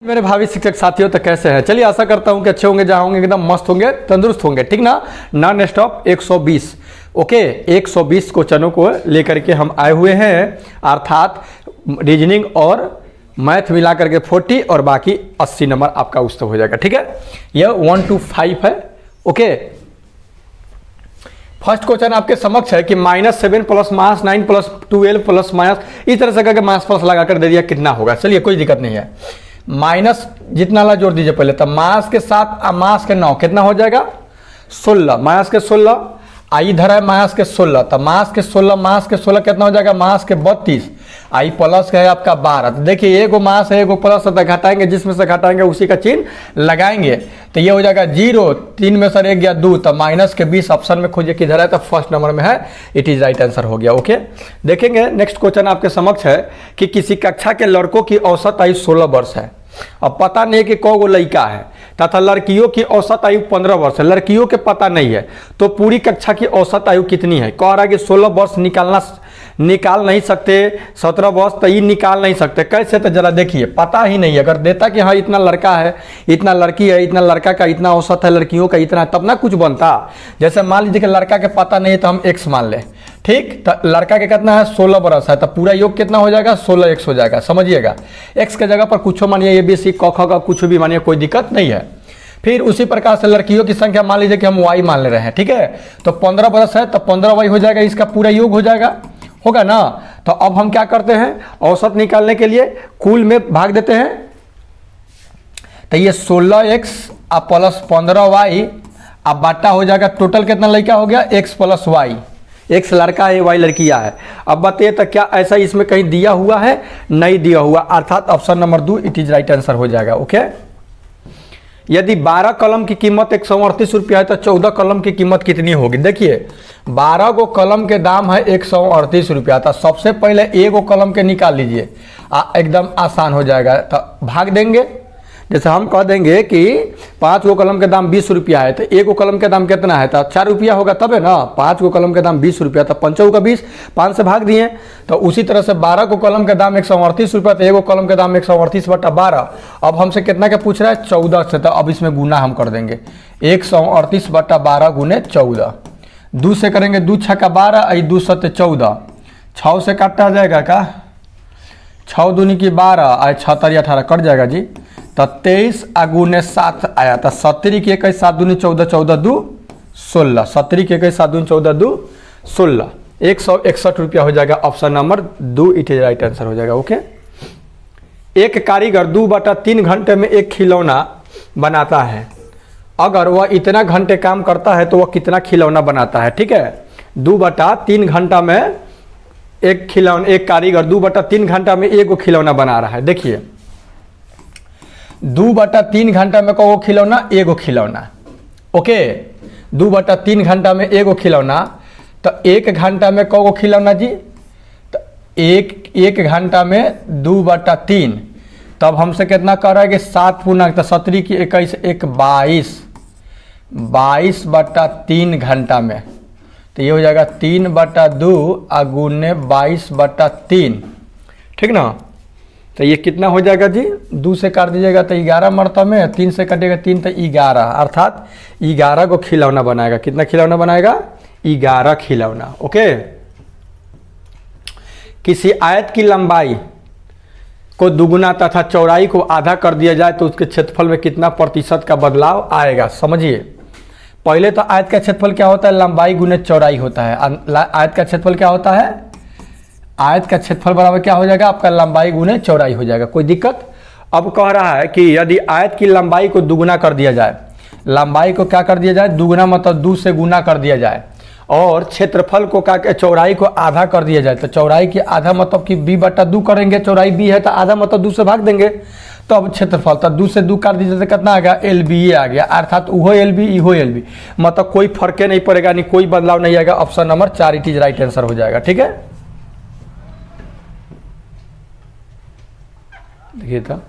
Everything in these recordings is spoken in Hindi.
मेरे भावी शिक्षक साथियों तो कैसे हैं। चलिए आशा करता हूं कि अच्छे होंगे, जहां होंगे एकदम मस्त होंगे, तंदुरुस्त होंगे, ठीक ना। नॉन स्टॉप 120 ओके 120 क्वेश्चनों को लेकर के हम आए हुए हैं, अर्थात रीजनिंग और मैथ मिला करके 40 और बाकी 80 नंबर आपका उस हो जाएगा, ठीक है। यह 1 to 5 है। ओके फर्स्ट क्वेश्चन आपके समक्ष है कि -7 + -9 + 12 + माइनस, इस तरह से करके माइनस प्लस लगा कर दे दिया, कितना होगा। चलिए कोई दिक्कत नहीं है, माइनस जितना ला जोड़ दीजिए पहले, तब मास के 7 मास के 9 कितना हो जाएगा 16, मास के 16 आई इधर है मास के 16, तब मास के 16 कितना हो जाएगा मास के 32, आई प्लस का है आपका 12। तो देखिए एगो मास है एगो प्लस है, घटाएंगे जिसमें से घटाएंगे उसी का चिन्ह लगाएंगे, तो ये हो जाएगा 0, 3 में से 1 गया 2, तब माइनस के 20 ऑप्शन में खोजिए किधर है, तो फर्स्ट नंबर में है, इट इज राइट आंसर हो गया। ओके देखेंगे नेक्स्ट क्वेश्चन आपके समक्ष है कि किसी कक्षा के लड़कों की औसत आयु 16 वर्ष है। अब पता नहीं कि कौ गो लड़का है, तथा लड़कियों की औसत आयु 15 वर्ष है। लड़कियों के पता नहीं है, तो पूरी कक्षा की औसत आयु कितनी है। कह रहा है कि 16 वर्ष निकाल नहीं सकते, 17 वर्ष तो ये निकाल नहीं सकते, कैसे, तो जरा देखिए पता ही नहीं है। अगर देता कि हाँ इतना लड़का है इतना लड़की है, इतना लड़का का इतना औसत है, लड़कियों का इतना, तब ना कुछ बनता। जैसे मान लीजिए कि लड़का के पता नहीं है तो हम x मान लें, ठीक, तो लड़का के कितना है 16 वर्ष है, तो पूरा योग कितना हो जाएगा 16x हो जाएगा। समझिएगा x के जगह पर कुछ मानिए ABC क ख का कुछ भी मानिए, कोई दिक्कत नहीं है। फिर उसी प्रकार से लड़कियों की संख्या मान लीजिए कि हम y मान ले रहे हैं, ठीक है, तो 15 वर्ष है तो 15y हो जाएगा, इसका पूरा योग हो जाएगा, होगा ना। तो अब हम क्या करते हैं, औसत निकालने के लिए कुल में भाग देते हैं, तो ये 16x + 15y अब बाटा हो जाएगा, टोटल कितना लड़का हो गया x + y, x लड़का है y लड़किया है। अब बताइए तो क्या ऐसा इसमें कहीं दिया हुआ है, नहीं दिया हुआ, अर्थात option number 2 it is right answer हो जाएगा। ओके यदि 12 कलम की कीमत 138 रुपया है तो 14 कलम की कीमत कितनी होगी। देखिए 12 गो कलम के दाम है 138 रुपया, तो सबसे पहले एगो कलम के निकाल लीजिए, एकदम आसान हो जाएगा। तो भाग देंगे, जैसे हम कह देंगे कि 5 गो कलम के दाम 20 रुपया है, तो एगो कलम के दाम कितना है, तो 4 रुपया होगा तब है ना। 5 गो कलम के दाम 20 रुपया, तो 5 का 20, 5 से भाग दिए। तो उसी तरह से 12 को कलम के दाम 138 रुपया, तो एगो कलम के दाम 138/12। अब हमसे कितना का पूछ रहा है 14 से, तो अब इसमें गुना हम कर देंगे, 138/12 गुने 14, 2 से करेंगे 2 × 12, 2 × 7 14, 6 से काटा जाएगा का, 6 दूनी की 12, 6 × 18 कट जाएगा जी, तो 23 गुने 7 आया, तो 70 की 21 7 दूनी 14, 14 2 16, 70 की 21 7 दूनी 14 2 16, 161 रुपया हो जाएगा, option number 2 it is right answer हो जाएगा। ओके एक कारीगर 2/3 घंटे में एक खिलौना बनाता है, अगर वह इतना घंटे काम करता है तो वह कितना खिलौना बनाता है। ठीक है 2/3 घंटा में एक कारीगर 2/3 घंटा में एक खिलौना बना रहा है। देखिए 2/3 घंटा में को खिलौना एगो खिलौना, ओके 2/3 घंटा में एगो खिलौना, तो 1 घंटा में को खिलौना जी, तो एक घंटा में 2/3, तब हमसे कितना कर रहा है कि 7 पूर्णांक, तो 17 की 21 1 22/3 घंटा में, तो ये हो जाएगा 3/2 गुने 22/3, ठीक ना। तो ये कितना हो जाएगा जी, 2 से काट दीजिएगा तो 11 मरतबा में, 3 से कटेगा 3 तो 11, अर्थात 11 को खिलौना बनाएगा। कितना खिलौना बनाएगा 11 खिलौना। ओके किसी आयत की लंबाई को दुगुना तथा चौड़ाई को आधा कर दिया जाए तो उसके क्षेत्रफल में कितना प्रतिशत का बदलाव आएगा। समझिए पहले तो आयत का क्षेत्रफल क्या होता है, लंबाई गुने चौड़ाई होता है। आयत का क्षेत्रफल क्या होता है, आयत का क्षेत्रफल बराबर क्या हो जाएगा आपका लंबाई गुने चौड़ाई हो जाएगा, कोई दिक्कत। अब कह रहा है कि यदि आयत की लंबाई को दुगुना कर दिया जाए, लंबाई को क्या कर दिया जाए दुगुना मतलब 2 से गुना कर दिया जाए, और क्षेत्रफल को क्या चौड़ाई को आधा कर दिया जाए, तो चौड़ाई की आधा मतलब कि b/2 करेंगे, चौड़ाई b है तो आधा मतलब 2 से भाग देंगे, तो अब क्षेत्रफल तो 2 से 2 काट दीजिए तो कितना आ गया LB आ गया, अर्थात उहो LB इहो LB, मतलब कोई फर्क नहीं पड़ेगा, नहीं कोई बदलाव नहीं आएगा। Option number 4 it is right answer हो जाएगा। ठीक है देखिए तो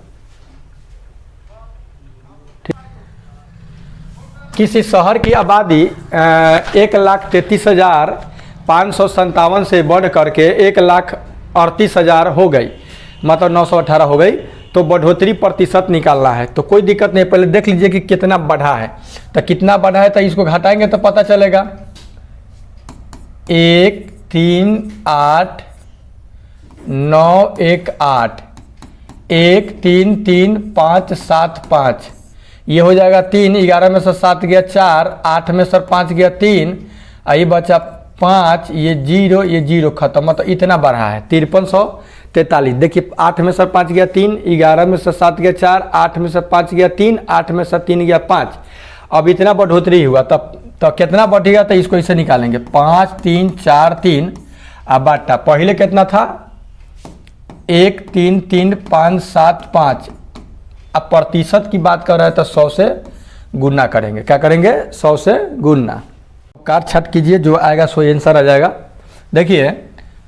किसी शहर की आबादी 1,33,557 से बढ़ करके 1,38,000 हो गई, मतलब 918 हो गई, तो बढ़ोतरी प्रतिशत निकालना है। तो कोई दिक्कत नहीं, पहले देख लीजिए कि कितना बढ़ा है। तो कितना बढ़ा है तो इसको घटाएंगे तो पता चलेगा 1 3 8 9 1 8 1 3 3 5 7 5, ये हो जाएगा 3, 11 में से 7 गया 4, 8 में से 5 गया 3, ये बचा 5, ये 0, ये 0 खत्म। मतलब इतना बढ़ा है 5343। देखिए 8 में से 5 गया 3, 11 में से 7 गया 4, 8 में से 5 गया 3, 8 में से 3 गया 5। अब इतना बढ़ोतरी हुआ, तब तो कितना बढ़ेगा तो इसको इसे निकालेंगे 5 3 4 3। अब बाटा पहले कितना था 1 3 3 5 7 5। अब प्रतिशत की बात कर रहे हैं तो 100 से गुना करेंगे। क्या करेंगे 100 से गुना। कार छट कीजिए, जो आएगा सो आंसर आ जाएगा। देखिए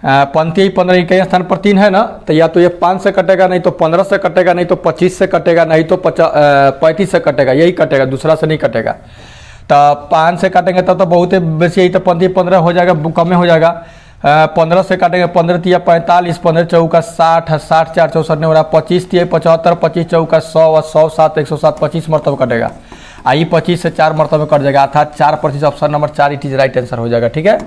पंक्ति 15 इकाई स्थान पर 3 है ना, तो या तो ये 5 से कटेगा, नहीं तो 15 से कटेगा, नहीं तो 25 से कटेगा, नहीं तो 35 से कटेगा, यही कटेगा, दूसरा से नहीं कटेगा। तो 5 से काटेंगे तब तो बहुत बेसी, यही तो पंक्ति 15 हो जाएगा, कम में हो जाएगा। 15 से काटेंगे 15 तिया 45, 15 चौका 60, 60 4 64 हो रहा, 25 तिया 75, 25 चौका 100, 100 7 107, 25 मरतबा कटेगा। आई 25 से 4 मरतबा कट जाएगा, अर्थात 4%। Option number 4 it is right answer हो जाएगा। ठीक है,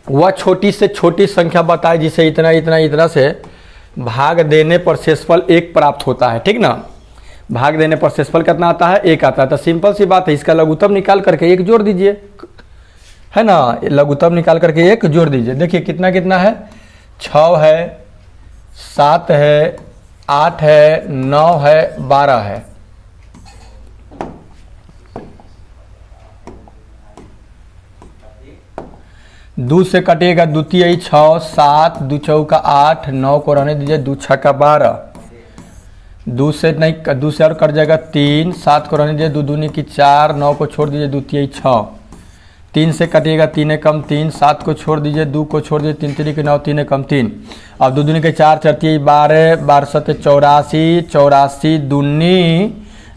वह छोटी से छोटी संख्या बताए जिसे इतना इतना इतना से भाग देने पर शेषफल 1 प्राप्त होता है। ठीक ना, भाग देने पर शेषफल कितना आता है 1 आता है। तो सिंपल सी बात है, इसका लघुत्तम निकाल करके 1 जोड़ दीजिए, है ना, लघुत्तम निकाल करके 1 जोड़ दीजिए। देखिए कितना कितना है, 6 है, 7 है, 8 है, 9 है, 12 है। दो से कटेगा, द्वितीय 6 7, 2 चौका 8, 9 को रहने दीजिए, 2 छक्का 12। 2 से नहीं, 2 से और कट जाएगा 3, 7 को रहने दीजिए, 2 दूनी की 4, 9 को छोड़ दीजिए, द्वितीय 6। 3 से कटिएगा, 3 कम 3, 7 को छोड़ दीजिए, 2 को छोड़ दीजिए, 3 3 के 9, 3 कम 3। अब 2 दूनी के 4, 4 12, 12 7 84, 84 दूनी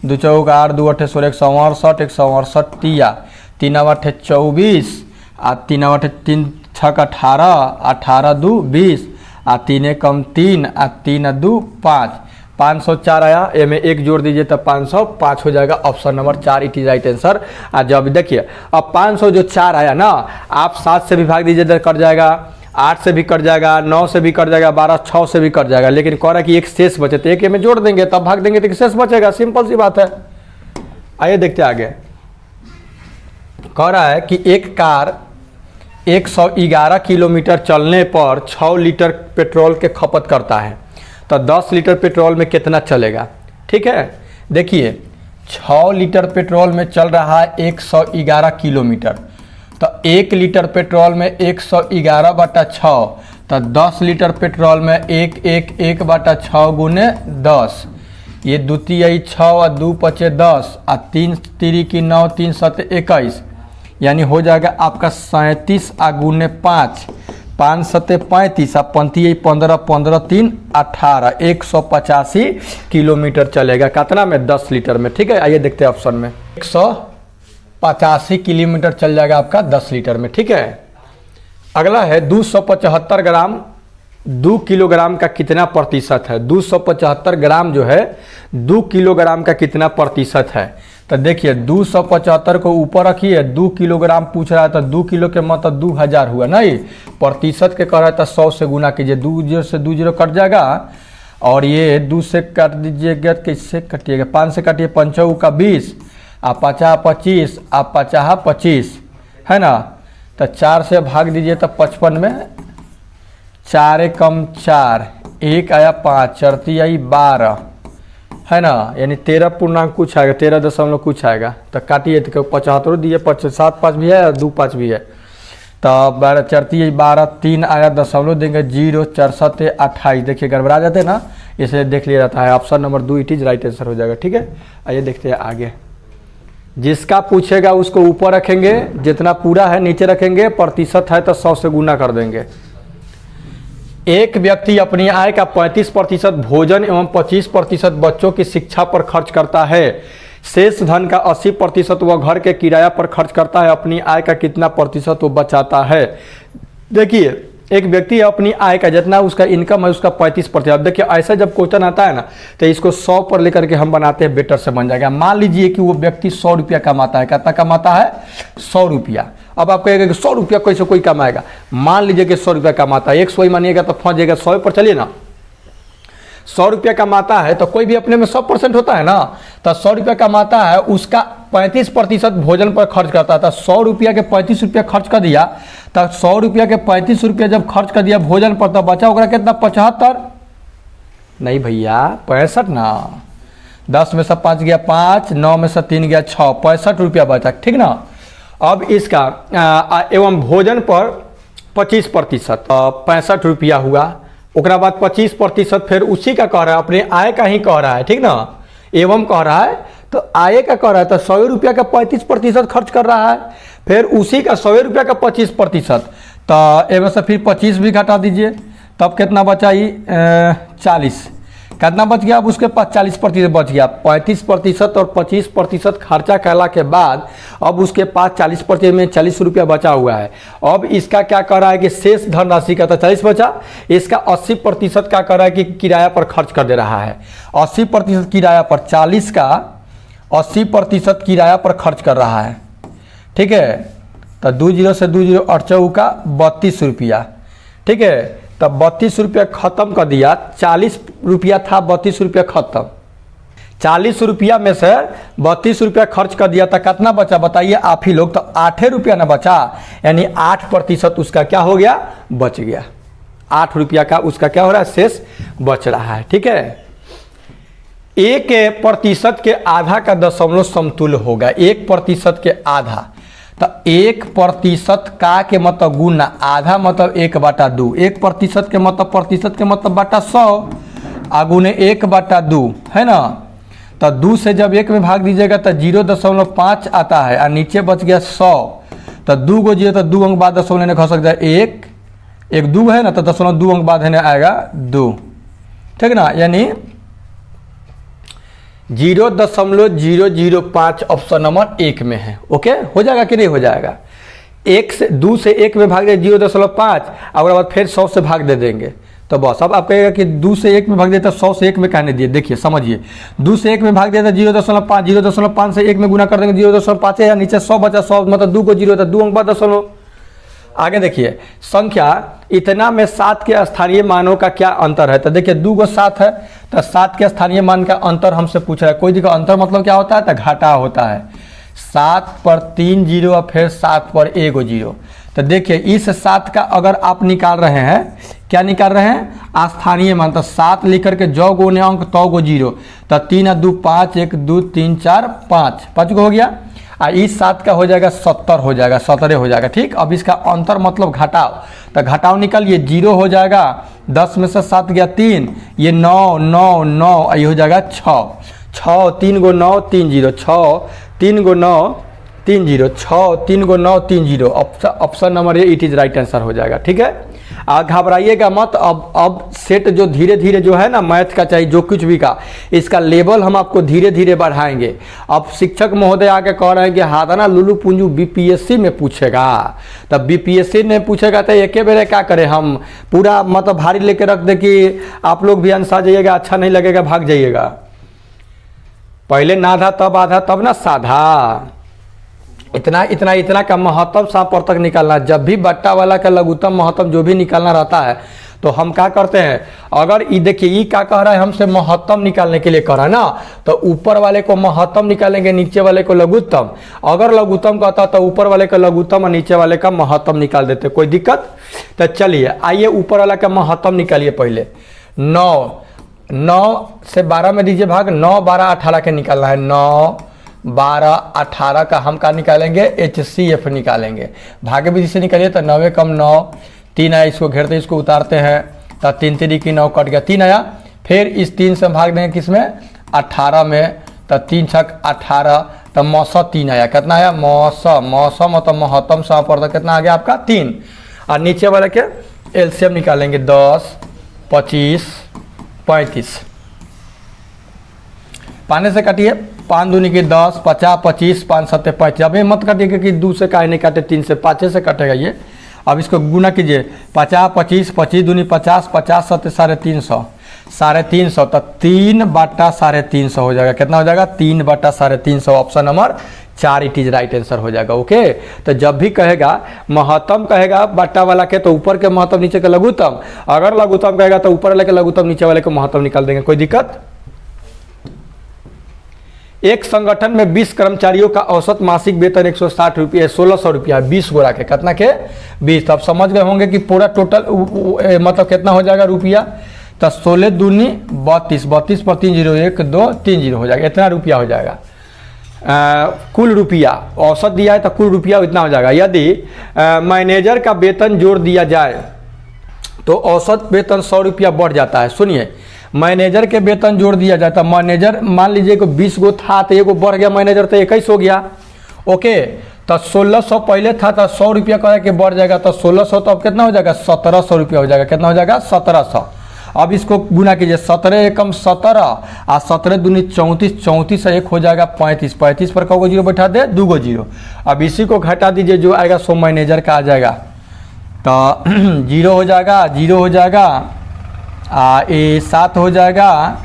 2 चौका 8, 2 8 16, 168, 168 तिया, 3 8 24, 3 8 3 6 18, 18 2 20, 3 कम 3, 3 2 5, 504 आया। ए में 1 जोड़ दीजिए तो 505 हो जाएगा। Option number 4 it is right answer. जब देखिए अब 500 जो 4 आया ना, आप 7 से भी भाग दीजिए तो कट जाएगा, 8 से भी कट जाएगा, 9 से भी कट जाएगा, 12 6 से भी कट जाएगा। लेकिन कह रहा है कि एक शेष बचे, तो एक में जोड़ देंगे तब भाग देंगे तो शेष बचेगा। सिंपल सी बात है। आइए देखते आगे। कह रहा है कि एक कार 111 किलोमीटर चलने पर 6 लीटर पेट्रोल के खपत करता है, तो 10 लीटर पेट्रोल में कितना चलेगा। ठीक है, देखिए 6 लीटर पेट्रोल में चल रहा है 111 किलोमीटर, तो 1 लीटर पेट्रोल में 111 बटा 6, तो 10 लीटर पेट्रोल में 1 गुने 10, ये द्वितीय 6 और 2 पचे 10, और 3 3 की 9, 3 7 21, यानी हो जाएगा आपका 37 गुने 5, 5 7 35, अब पंती 15 15 3 18, 185 किलोमीटर चलेगा। कितना में 10 लीटर में। ठीक है, आइए देखते हैं ऑप्शन में। 185 किलोमीटर चल जाएगा आपका 10 लीटर में। ठीक है, अगला है 275 ग्राम 2 किलोग्राम का कितना प्रतिशत है। 275 ग्राम जो है 2 किलोग्राम का कितना प्रतिशत है। तो देखिए 275 को ऊपर रखिए, 2 किलोग्राम पूछ रहा है, तो 2 किलो के मतलब 2000 हुआ नहीं, प्रतिशत के कह रहा है तो 100 से गुना कीजिए, 2 0 से 2 0 कट जाएगा, और ये 2 से काट दीजिएगा, किससे कटिएगा, 5 से काटिए, 5 का 20, आप 50 25, आप 50 25, है ना, तो 4 से भाग दीजिए तो 55 में 4 कम 4, 1 आया 5, चरती आई 12, है ना, यानी 13 पूर्णांक कुछ आएगा, 13 दशमलव कुछ आएगा। तो काटिए तो 75 दिए, 7 5 भी है और 2 5 भी है, तो 12 चरती 12, 3 आया दशमलव देंगे 0, 4 7 28। देखिए गड़बड़ा जाते ना, इसलिए देख लिया जाता है। Option number 2 it is right answer हो जाएगा। ठीक है, आइए देखते हैं आगे। जिसका पूछेगा उसको ऊपर रखेंगे, जितना पूरा है नीचे रखेंगे, प्रतिशत है तो 100 से गुना कर देंगे। एक व्यक्ति अपनी आय का 35% भोजन एवं 25% बच्चों की शिक्षा पर खर्च करता है। शेष धन का 80% वह घर के किराया पर खर्च करता है। अपनी आय का कितना प्रतिशत वो बचाता है। देखिए एक व्यक्ति अपनी आय का जितना उसका इनकम है उसका 35%। अब देखिए ऐसा जब क्वेश्चन आता है ना तो इसको 100 पर लेकर के हम बनाते हैं, बेटर से बन जाएगा। मान लीजिए कि वो व्यक्ति 100 रुपया कमाता है, कितना कमाता है 100 रुपया। अब आप कहेगा कि 100 रुपया कैसे कोई कमाएगा, मान लीजिए कि 100 रुपया कमाता है, 100 ही मानिएगा तो फंस जाएगा, 100 पर चलिए ना। 100 रुपया कमाता है तो कोई भी अपने में 100% होता है ना, तो 100 रुपया कमाता है उसका 35% भोजन पर खर्च करता था। 100 रुपया के 35 रुपया खर्च कर दिया, तो 100 रुपया के 35 रुपया जब खर्च कर दिया भोजन पर, तो बचा होगा कितना 75? नहीं भैया 65 ना, 10 में से 5 गया 5, 9 में से 3 गया 6, 65 रुपया बचा, ठीक ना। अब इसका एवं भोजन पर 25% 65 रुपया हुआ। उसके बाद 25% फिर उसी का कह रहा है, अपने आय का ही कह रहा है, ठीक ना, एवं कह रहा है तो आय का कह रहा है, तो 100 रुपया का 35% खर्च कर रहा है, फिर उसी का 100 रुपया का 25%, तो एवं से फिर 25 भी घटा दीजिए, तब कितना बचा ही 40, कितना बच गया, अब उसके पास 40% बच गया। 35% और 25% खर्चा करला के बाद अब उसके पास 40% में 40 रुपया बचा हुआ है। अब इसका क्या कर रहा है कि शेष धनराशि का, तो 40 बचा, इसका 80% का कर रहा है कि किराया पर खर्च कर दे रहा है। 80% किराया पर, 40 का 80% किराया पर खर्च कर रहा है, ठीक है। तो 20 से 20 8 चौका 32 रुपया, ठीक है। तब 32 रुपया खत्म कर दिया, 40 रुपया था, 32 रुपया खत्म। 40 रुपया में से 32 रुपया खर्च कर दिया, था कितना बचा बताइए आप ही लोग, तो 8 रुपया ना बचा, यानी 8% उसका क्या हो गया, बच गया। 8 रुपया का उसका क्या हो रहा है, शेष बच रहा है, ठीक है। 1% के आधा का दशमलव समतुल्य होगा, 1% के आधा, तो 1% का के मतलब गुना, आधा मतलब 1/2, 1% के मतलब प्रतिशत के मतलब बटा 100, गुने 1/2 है ना। तो 2 से जब 1 में भाग दीजिएगा तो 0.5 आता है, और नीचे बच गया 100, तो 2 को 0 तो 2 अंक बाद दशमलव लेने खा सकता है, 1 2 है ना, तो 0.2 अंक बाद है ना आएगा 2, ठीक ना, यानी 0.005 ऑप्शन नंबर 1 में है। ओके, हो जाएगा कि नहीं हो जाएगा। 1 से 2 से 1 में भाग दे 0.5, और बाद फिर 100 से भाग दे देंगे, तो बस। अब आप कहेगा कि 2 से 1 में भाग देता 100 से 1 में कहने दिए, देखिए समझिए, 2 से 1 में भाग देता 0.5, 0.5 से 1 में गुना कर देंगे 0.5 है, या नीचे 100 बचा, 100 मतलब 2 को 0 था, 2 अंक बाद दशमलव। आगे देखिए, संख्या इतना में 7 के स्थानीय मानों का क्या अंतर है, तो देखिए 2 को 7 है, तो 7 के स्थानीय मान का अंतर हमसे पूछ रहा है। कोई दिक्कत, अंतर मतलब क्या होता है, तो घाटा होता है। 7 पर 3 जीरो और फिर 7 पर 1 जीरो, तो देखिए इस 7 का अगर आप निकाल रहे हैं, क्या निकाल रहे हैं, स्थानीय मान, तो 7 लिख करके जो गुने अंक तो गो जीरो, तो 3 और 2 5, 1 2 3 4 5, 5 को हो गया, और इस 7 का हो जाएगा 70 हो जाएगा, 17 हो जाएगा, ठीक। अब इसका अंतर मतलब घटाओ, तो घटाओ निकालिए, 0 हो जाएगा, 10 में से 7 गया 3, ये 9 9 9, ये हो जाएगा 6 6, 3 को 9 3 0, 6 3 को 9 3 0, 6 3 को 9 3 0, option number A it is right answer हो जाएगा, ठीक है। घबराइएगा मत। अब सेट जो धीरे धीरे जो है ना, मैथ का चाहे जो कुछ भी का, इसका लेवल हम आपको धीरे धीरे बढ़ाएंगे। अब शिक्षक महोदय आके कह रहे हैं कि हादाना लुलू पुंजू बीपीएससी में पूछेगा, तब बीपीएससी में पूछेगा तो एक बेरे क्या करें, हम पूरा मतलब भारी लेके रख दे कि आप लोग भी आंसर जाइएगा, अच्छा नहीं लगेगा भाग जाइएगा। पहले नाधा तब आधा तब ना साधा, इतना इतना इतना का महत्तम सांप पर तक निकालना। जब भी बट्टा वाला का लघुत्तम महत्तम जो भी निकालना रहता है, तो हम क्या करते हैं, अगर ये देखिए ये क्या कह रहा है, हमसे महत्तम निकालने के लिए कह रहा है ना, तो ऊपर वाले को महत्तम निकालेंगे, नीचे वाले को लघुत्तम। अगर लघुत्तम कहता तो ऊपर वाले का लघुत्तम और नीचे वाले का महत्तम निकाल देते, कोई दिक्कत। तो चलिए आइए ऊपर वाला का महत्तम निकालिए। पहले 9 से 12 में दीजिए भाग, 9 12 18 के निकालना है, 9 12 18 का हम क्या निकालेंगे, HCF निकालेंगे। भाग्य विधि से निकालिए, तो 9 कम 9, 3 आया, इसको घेरते इसको उतारते हैं, तो 3 3 की 9 कट गया, 3 आया। फिर इस 3 से भाग देंगे किसमें, 18 में, तो 3 6 18, तो मौसम 3 आया, कितना आया, मौसम मतलब महत्तम सौ पर कितना आ गया आपका 3। और नीचे वाले के एलसीएम निकालेंगे, 10 25 35, पाने से काटिए, 5 दूनी की 10, 50 25, 5 7 35। अब ये मत काटिए क्योंकि 2 से काहे नहीं काटे, 3 से 5 से कटेगा ये। अब इसको गुना कीजिए, 50 25 25 दूनी 50, 50 सत्ते 350, 350 तो 3/350 हो जाएगा। कितना हो जाएगा? 3/350। Option number 4 it is right answer हो जाएगा। ओके, तो जब भी कहेगा महत्तम कहेगा बट्टा वाला के तो ऊपर के महत्तम नीचे के लघुत्तम, अगर लघुत्तम कहेगा तो ऊपर वाले के लघुत्तम नीचे वाले के महत्तम निकाल देंगे, कोई दिक्कत। एक संगठन में 20 कर्मचारियों का औसत मासिक वेतन 160 रुपये 1600 रुपया, 20 गोरा के कितना के 20। तो आप समझ गए होंगे कि पूरा टोटल मतलब कितना हो जाएगा रुपया। तो 16 दूनी 32, 32 पर 3 0 1 2 3 0 हो जाएगा, इतना रुपया हो जाएगा। कुल रुपया औसत दिया है तो कुल रुपया इतना हो जाएगा। यदि मैनेजर का वेतन जोड़ दिया जाए तो औसत वेतन 100 रुपया बढ़ जाता है। सुनिए, मैनेजर के वेतन जोड़ दिया जाए तो मैनेजर मान लीजिए को 20 गो था तो एगो बढ़ गया, मैनेजर तो 21 हो गया। ओके, तो 1600 पहले था तो 100 रुपया कह के बढ़ जाएगा, तो 1600 तो अब कितना हो जाएगा? 1700 रुपया हो जाएगा। कितना हो जाएगा? 1700। अब इसको गुना कीजिए, 17 एकम 17 और 17 दूनी 34, 34 से 1 हो जाएगा 35, 35 पर कौ जीरो बैठा दे? 2 जीरो। अब इसी को घटा दीजिए, जो आएगा सो मैनेजर का आ जाएगा, तो 0 हो जाएगा, 0 हो जाएगा, ये 7 हो जाएगा,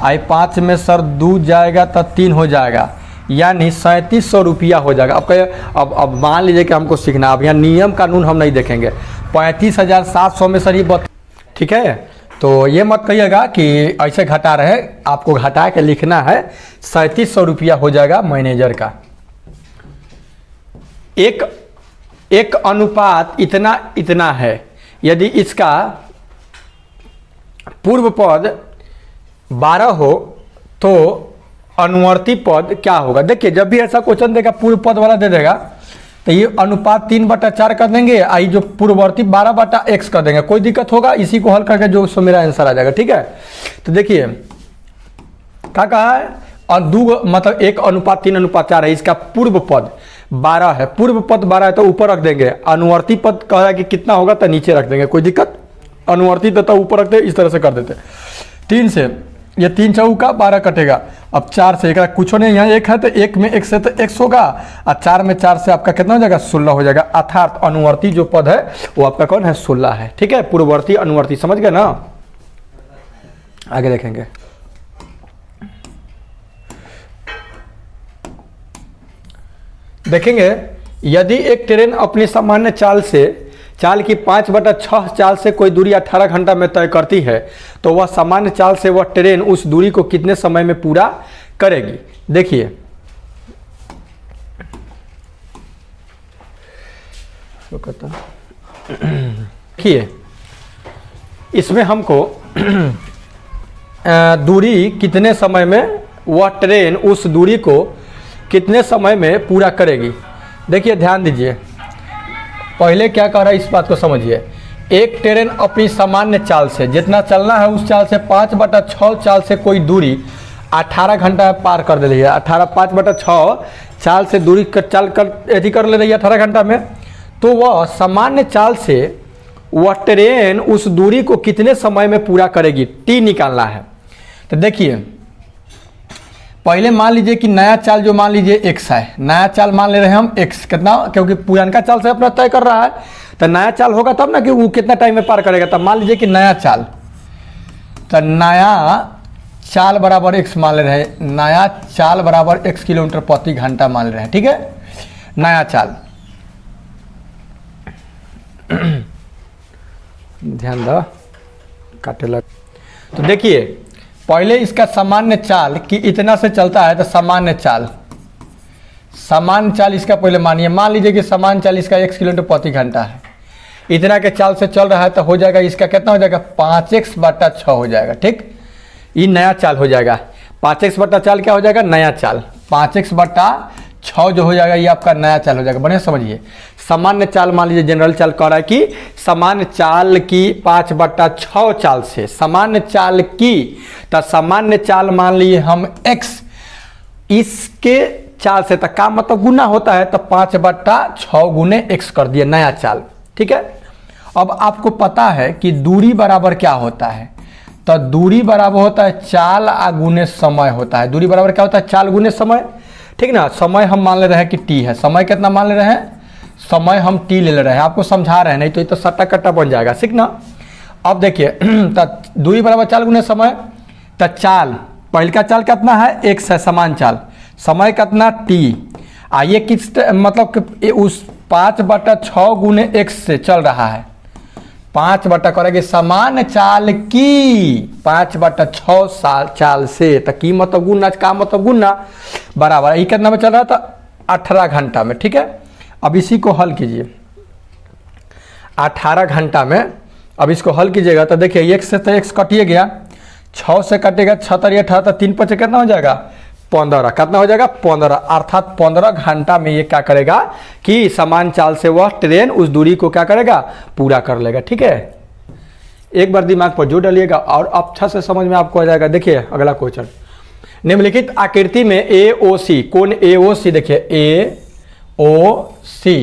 आई 5 में सर 2 जाएगा तो 3 हो जाएगा, यानी 3700 रुपया हो जाएगा। अब मान लीजिए कि हमको सीखना, अब यहाँ नियम कानून हम नहीं देखेंगे, 35,700 में सर ये ठीक है। तो ये मत कहिएगा कि ऐसे घटा रहे, आपको घटा के लिखना है। 3700 रुपया हो जाएगा मैनेजर का। एक अनुपात इतना इतना है, यदि इसका पूर्व पद 12 हो तो अनुवर्ती पद क्या होगा? देखिए, जब भी ऐसा क्वेश्चन देगा पूर्व पद वाला दे देगा तो ये अनुपात 3/4 कर देंगे, आई जो पूर्ववर्ती 12/x कर देंगे, कोई दिक्कत होगा? इसी को हल करके जो सो मेरा आंसर आ जाएगा। ठीक है, तो देखिए क्या कहा है, और दो मतलब 1:3:4 है। इसका पूर्व पद 12 है, पूर्व पद 12 है तो ऊपर रख देंगे, अनुवर्ती पद कह रहा है कि कितना होगा तो नीचे रख देंगे, कोई दिक्कत? अनुवर्ती तो ऊपर रखते, इस तरह से कर देते। 3 से ये 3 चौका 12 कटेगा। अब 4 से एक कुछ नहीं, यहाँ 1 है तो 1 में 1 से तो x होगा, और 4 में 4 से आपका कितना हो जाएगा? 16 हो जाएगा। अर्थात अनुवर्ती जो पद है वो आपका कौन है? 16 है। ठीक है, पूर्ववर्ती अनुवर्ती, समझ गए ना? आगे देखेंगे। देखेंगे, यदि एक ट्रेन अपनी सामान्य चाल की 5/6 चाल से कोई दूरी 18 घंटा में तय करती है तो वह सामान्य चाल से वह ट्रेन उस दूरी को कितने समय में पूरा करेगी? देखिए, देखिए इसमें हमको दूरी कितने समय में वह ट्रेन उस दूरी को कितने समय में पूरा करेगी। देखिए ध्यान दीजिए, पहले क्या कह रहा है इस बात को समझिए। एक ट्रेन अपनी सामान्य चाल से जितना चलना है उस चाल से 5/6 चाल से कोई दूरी 18 घंटा पार कर दे रही है। 5/6 चाल से दूरी चल कर यदि कर ले रही है 18 घंटा में, तो वह सामान्य चाल से वह ट्रेन उस दूरी को कितने समय में पूरा करेगी, टी निकालना है। तो देखिए, पहले मान लीजिए कि नया चाल जो मान लीजिए x है, नया चाल मान ले रहे हैं हम x, कितना? क्योंकि पुरानका चाल से अपना तय कर रहा है, तो नया चाल होगा तब ना कि वो कितना टाइम में पार करेगा। तब मान लीजिए कि नया चाल, तो नया चाल बराबर x मान ले रहे हैं, नया चाल बराबर x किलोमीटर प्रति घंटा मान ले रहे हैं। ठीक है, नया चाल ध्यान दो काटे लग। तो देखिए, पहले इसका सामान्य चाल कि इतना से चलता है, तो सामान्य चाल इसका पहले मानिए, मान लीजिए कि सामान्य चाल इसका 1 किलोमीटर प्रति घंटा है, इतना के चाल से चल रहा है, तो हो जाएगा इसका कितना हो जाएगा? 5x/6 हो जाएगा। ठीक, ये नया चाल हो जाएगा। 5x/4 क्या हो जाएगा? नया चाल। 5x/6 जो हो जाएगा ये आपका नया चाल हो जाएगा। बढ़िया समझिए, सामान्य चाल मान लीजिए जनरल चाल कह रहा है कि सामान्य चाल की 5/6 चाल से सामान्य चाल की, तो सामान्य चाल मान लिए हम x, इसके चाल से तक का मतलब गुना होता है, तो 5/6 गुने x कर दिए नया चाल। ठीक है, अब आपको पता है कि दूरी बराबर क्या होता है, तो दूरी बराबर होता है चाल गुने समय होता है। दूरी बराबर क्या होता है? चाल गुने समय। ठीक ना, समय हम मान ले रहे हैं कि t है, समय कितना मान ले रहे हैं? समय हम टी ले रहे हैं, आपको समझा रहे हैं, नहीं तो ये तो सट्टा कट्टा बन जाएगा, ठीक ना। अब देखिए दूरी बराबर चाल गुने समय, तो चाल पहले का चाल कितना है x है, समान चाल, समय कितना t, आइए किस मतलब कि उस 5/6 गुने x से चल रहा है, 5 बटा करेंगे समान चाल की 5/6 साल चाल से, तो की मतलब गुना, का मतलब गुना, बराबर ये कितना में चल रहा था 18 घंटा में, ठीक है। अब इसी को हल कीजिए 18 घंटा में, अब इसको हल कीजिएगा तो देखिए x से तो x कटिए गया, 6 से कटेगा 6 3 18, 3 5 कितना हो जाएगा 15, कितना हो जाएगा 15, अर्थात 15 घंटा में ये क्या करेगा कि समान चाल से वह ट्रेन उस दूरी को क्या करेगा, पूरा कर लेगा, ठीक है। एक बार दिमाग पर जोड़ डालिएगा और अच्छा से समझ में आपको आ जाएगा। देखिए अगला क्वेश्चन, निम्नलिखित आकृति में AOC, कौन AOC, देखिए AOC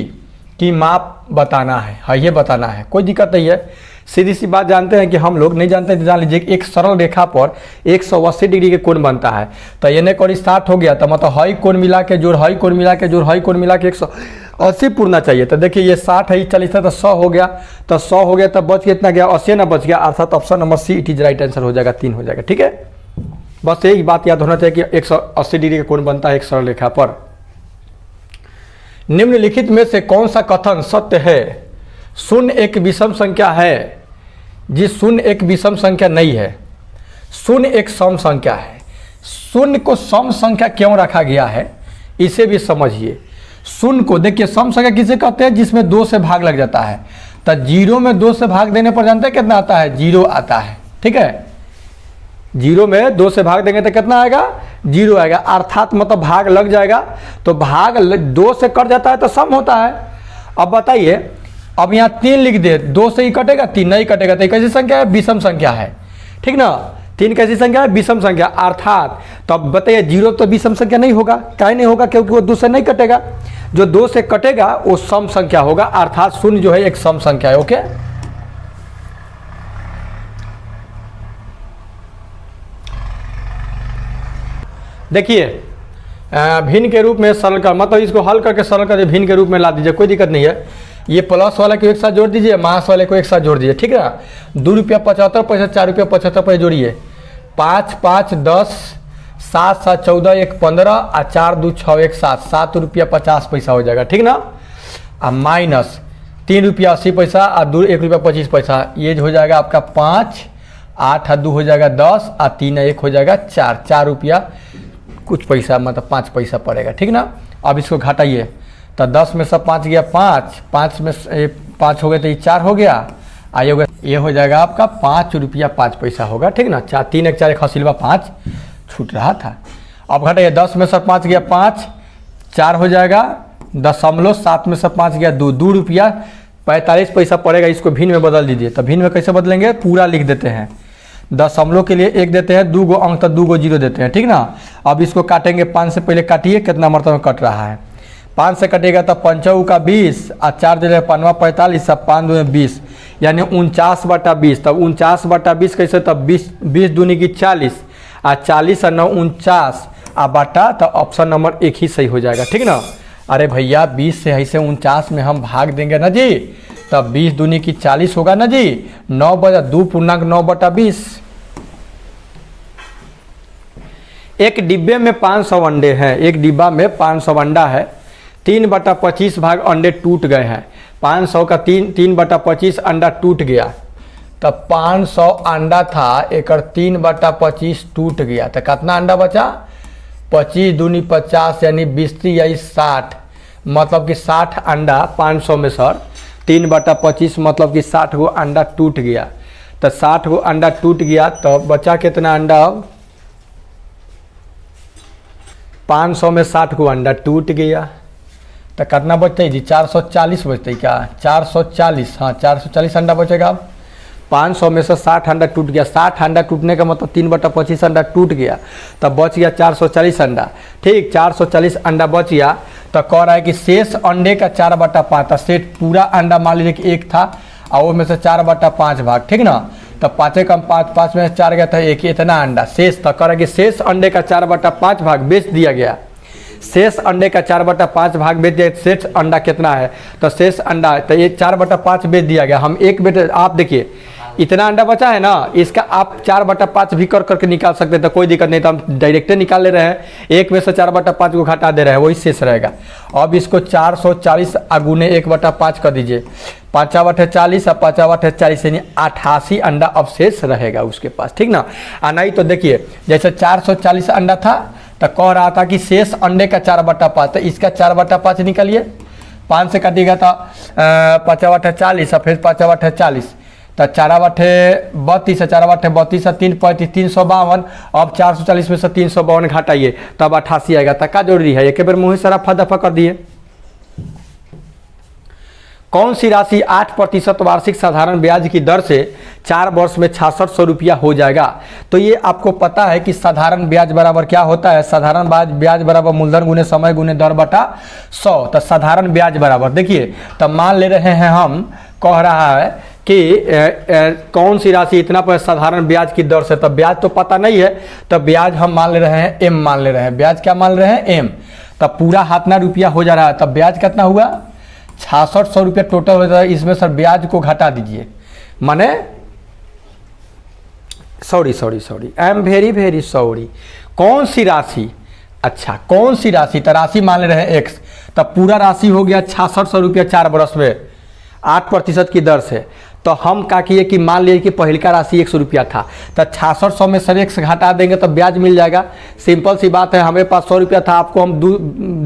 की माप बताना है, हाँ ये बताना है, कोई दिक्कत नहीं है। सीधी सी बात जानते हैं कि हम लोग नहीं जानते, जान लीजिए एक सरल रेखा पर 180 डिग्री के कोण बनता है, तो ये कोण स्टार्ट हो गया तो मतलब हाई कोण मिला के जोड़, हाई कोण मिला के जोड़, हाई कोण मिला के 180 पूर्णा चाहिए। तो देखिए ये 60 है, 40 है, तो 100 हो गया, तो 100 हो गया, तो बच कितना गया 80 ना बच गया, अर्थात option number see it is right answer हो जाएगा, 3 हो जाएगा, ठीक है। बस यही बात याद होना चाहिए कि 180 डिग्री का कोण बनता है एक सरल रेखा पर। निम्नलिखित में से कौन सा कथन सत्य है, शून्य एक विषम संख्या है, जी शून्य एक विषम संख्या नहीं है, शून्य एक सम संख्या है। शून्य को सम संख्या क्यों रखा गया है इसे भी समझिए। शून्य को देखिए सम संख्या किसे कहते हैं, जिसमें 2 से भाग लग जाता है, तो 0 में 2 से भाग देने पर जानते हैं कितना आता है, 0 आता है, ठीक है। 0 में 2 से भाग देंगे तो कितना आएगा, 0 आएगा, अर्थात मतलब भाग लग जाएगा, तो भाग 2 से कट जाता है तो सम होता है। अब बताइए, अब यहाँ 3 लिख दे, 2 से ही कटेगा, 3 नहीं कटेगा, तो कैसी संख्या है, विषम संख्या है, ठीक ना। 3 कैसी संख्या है, विषम संख्या, अर्थात तो अब बताइए 0 तो विषम संख्या नहीं होगा, काहे नहीं होगा, क्योंकि वो 2 से नहीं कटेगा, जो 2 से कटेगा वो सम संख्या होगा, अर्थात शून्य जो है एक सम संख्या है, ओके। देखिए भिन्न के रूप में सरल कर, मतलब इसको हल करके सरल करके भिन्न के रूप में ला दीजिए, कोई दिक्कत नहीं है। ये प्लस वाला को एक साथ जोड़ दीजिए, मास वाले को एक साथ जोड़ दीजिए, ठीक है ना। 2 रुपया 75 पैसा, 4 रुपया 75 पैसा जोड़िए, 5 5 10, 7 7 14, 1 15 और 4 2 6 1 7, 7 रुपया 50 पैसा हो जाएगा, ठीक ना। अब माइनस 3 रुपया 80 पैसा और 1 रुपया 25 पैसा, ये हो जाएगा आपका 5, 8 और 2 हो जाएगा 10 और 3 1 हो जाएगा 4, 4 रुपया कुछ पैसा, मतलब 5 पैसा पड़ेगा, ठीक ना। अब इसको घटाइए, तो 10 में से 5 गया 5, 5 में 5 हो गया तो ये 4 हो गया, आइए ये हो जाएगा आपका 5 रुपया 5 पैसा होगा, ठीक ना। 4 3 1 4 1 हसीलवा 5 छूट रहा था। अब घटाइए, 10 में से 5 गया 5, 4 हो जाएगा, 0.7 में से 5 गया 2, 2 रुपया 45 पैसा पड़ेगा। इसको भिन्न में बदल दीजिए, तो भिन्न में कैसे बदलेंगे, पूरा लिख देते हैं, दशमलव के लिए 1 देते हैं, 2 गो अंक तो 2 गो 0 देते हैं, ठीक ना। अब इसको काटेंगे, 5 से पहले काटिए, कितना मरतबा कट रहा है, 5 से कटेगा तो 5 का 20 और 4 दे 5 45, सब 5 2 20, यानी 49/20। तब 49/20 कैसे, तब 20 दूनी की 40 और 40 और 9 49 और बटा, तो ऑप्शन नंबर 1 ही सही हो जाएगा, ठीक ना। अरे भैया 20 से ऐसे 49 में हम भाग देंगे ना जी, तब 20 दूनी की 40 होगा ना जी, 2 पूर्णांक 9/20। एक डिब्बे में 500 अंडे हैं, एक डिब्बा में 500 अंडा है, 3/25 भाग अंडे टूट गए हैं, 500 का 3/25 अंडा टूट गया, तब 500 अंडा था, एक 3/25 टूट गया, तो कितना अंडा बचा, 25 दूनी 50 यानी 20 या 60, मतलब कि 60 अंडा 500 में सर 3/25 मतलब कि 60 गो अंडा टूट गया, तो 60 गो अंडा टूट गया, तो बचा कितना अंडा, अब 500 में 60 को अंडा टूट गया, तो कितना बचते जी, 440 बचते क्या, 440, हाँ 440 अंडा बचेगा। अब 500 में से 60 अंडा टूट गया, 60 अंडा टूटने का मतलब 3/25 अंडा टूट गया, तब बच गया 440 अंडा, ठीक 440 अंडा बच गया। तो कह रहा है कि शेष अंडे का 4/5, तो शेष पूरा अंडा मान लीजिए कि 1 था और वो में से 4/5 भाग, ठीक ना, तो 5 कम 5, 5 में 4 गया था 1, इतना अंडा शेष था, कह रहा है कि शेष अंडे का 4/5 भाग बेच दिया गया, शेष अंडे का 4/5 भाग बेच दिया, शेष अंडा कितना है, तो शेष अंडा तो ये 4/5 बेच दिया गया। हम एक बेटे, आप देखिए इतना अंडा बचा है ना, इसका आप 4/5 भी कर करके निकाल सकते हैं, तो कोई दिक्कत नहीं, तो हम डायरेक्ट निकाल ले रहे हैं, एक में से 4/5 को घटा दे रहे हैं, वही शेष रहेगा। अब इसको 440 गुने 1/5 कर दीजिए, 5/40 और 5/40 यानी 88 अंडा अब शेष रहेगा उसके पास, ठीक ना। नहीं तो देखिए जैसे 440 अंडा था तो कह रहा था कि शेष अंडे का 4/5, तो इसका 4/5 निकालिए, 5 से काटिएगा तो 5/40 और फिर 5/40, तो 4/32, 4/32 और 3 35 352। अब 440 में से 352 घटाइए तब 88 आएगा। तक का जरूरी है, एक बार मुँह से रफा दफा कर दिए। कौन सी राशि 8% वार्षिक साधारण ब्याज की दर से 4 वर्ष में 6600 रुपया हो जाएगा। तो ये आपको पता है कि साधारण ब्याज बराबर क्या होता है, साधारण ब्याज बराबर मूलधन गुने समय गुने दर बटा 100। तो साधारण ब्याज बराबर देखिए, तो मान ले रहे हैं हम, कह रहा है कि कौन सी राशि इतना पर साधारण ब्याज की दर से, तो ब्याज तो पता नहीं है, तो ब्याज हम मान ले रहे हैं एम मान ले रहे हैं, ब्याज क्या मान रहे हैं एम। तब पूरा हाथना रुपया हो जा रहा है, तब ब्याज कितना हुआ 6600 रुपया टोटल हो जाता है। इसमें सर ब्याज को घटा दीजिए, माने sorry I am very sorry, कौन सी राशि, अच्छा कौन सी राशि, तो राशि मान ले रहे हैं एक्स, तब पूरा राशि हो गया 6600 रुपया 4 वर्ष में 8% की दर से। तो हम क्या किए कि मान लिए कि पहले का राशि 100 रुपया था, तो 6600 में सर 1 घटा देंगे तो ब्याज मिल जाएगा। सिंपल सी बात है, हमें पास 100 रुपया था, आपको हम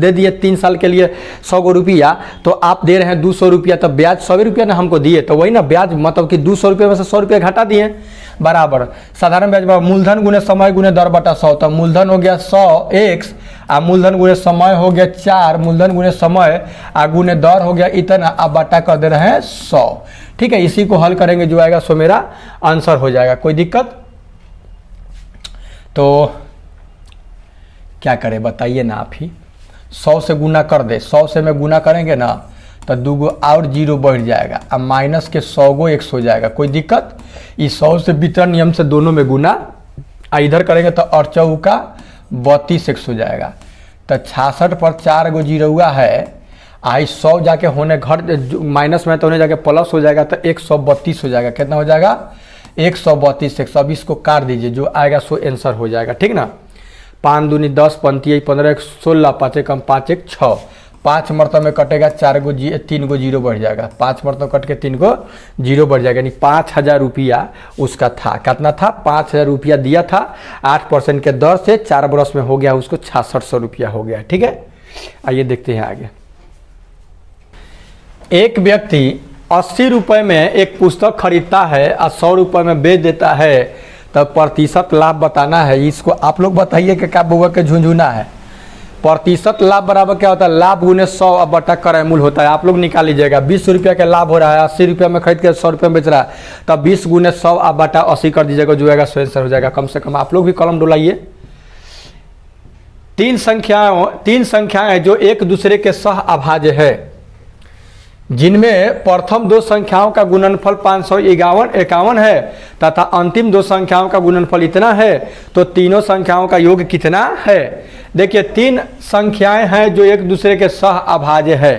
दे दिए 3 साल के लिए 100 रुपया, तो आप दे रहे हैं 200 रुपया, तो ब्याज 100 रुपया ना हमको दिए, तो वही ना ब्याज, मतलब कि 200 रुपये में से 100 रुपया घटा दिए बराबर। साधारण ब्याज बराबर मूलधन गुने समय गुने दर बटा 100, तो मूलधन हो गया 100 एक्स, आ मूलधन गुने समय हो गया 4, मूलधन गुने समय आ गुने दर हो गया इतना, अब बटा कर दे रहे हैं 100। ठीक है, इसी को हल करेंगे, जो आएगा सो मेरा आंसर हो जाएगा। कोई दिक्कत? तो क्या करें बताइए ना आप ही, 100 से गुना कर दे, 100 से में गुना करेंगे ना तो 2 और 0 बढ़ जाएगा, अब माइनस के 100 गो 100 हो जाएगा। कोई दिक्कत? इस 100 से वितरण नियम से दोनों में गुना, इधर करेंगे तो और चौका 32 100 हो जाएगा। तो 66 पर 4 गो 0 हुआ है, आई 100 जाके होने घट माइनस में तो होने जाके प्लस हो जाएगा, तो 132 हो जाएगा। कितना हो जाएगा 132 100। अब इसको काट दीजिए, जो आएगा सो आंसर हो जाएगा। ठीक ना, 5 दूनी 10, 5 15 1 16, 5 कम 5 1 6, 5 मरतबा में कटेगा 3 गो 0 बढ़ जाएगा, 5 मरतबा कट के 3 गो 0 बढ़ जाएगा, यानी 5000 रुपया उसका था। कितना था 5000 रुपया दिया था, 8% के दर से 4 बरस में हो गया उसको 6600 रुपया हो गया। ठीक है, आइए देखते हैं आगे। एक व्यक्ति 80 रुपये में एक पुस्तक खरीदता है और 100 रुपये में बेच देता है, तो प्रतिशत लाभ बताना है। इसको आप लोग बताइए कि क्या बुआ के झुंझुना है। प्रतिशत लाभ बराबर क्या होता है, लाभ गुने 100 अब बटा कर मूल होता है। आप लोग निकाल लीजिएगा, 20 रुपया का लाभ हो रहा है, 80 रुपया में खरीद के 100 रुपये में बेच रहा है, तब 20 गुने 100 अब बटा 80 कर दीजिएगा, जो आएगा सो आंसर हो जाएगा। कम से कम आप लोग भी कलम डोलाइए। तीन संख्याएं जो एक दूसरे के सह अभाज्य है, जिनमें प्रथम 2 संख्याओं का गुणनफल 551 है तथा अंतिम 2 संख्याओं का गुणनफल इतना है, तो तीनों संख्याओं का योग कितना है। देखिए 3 संख्याएं हैं जो एक दूसरे के सह अभाज्य है।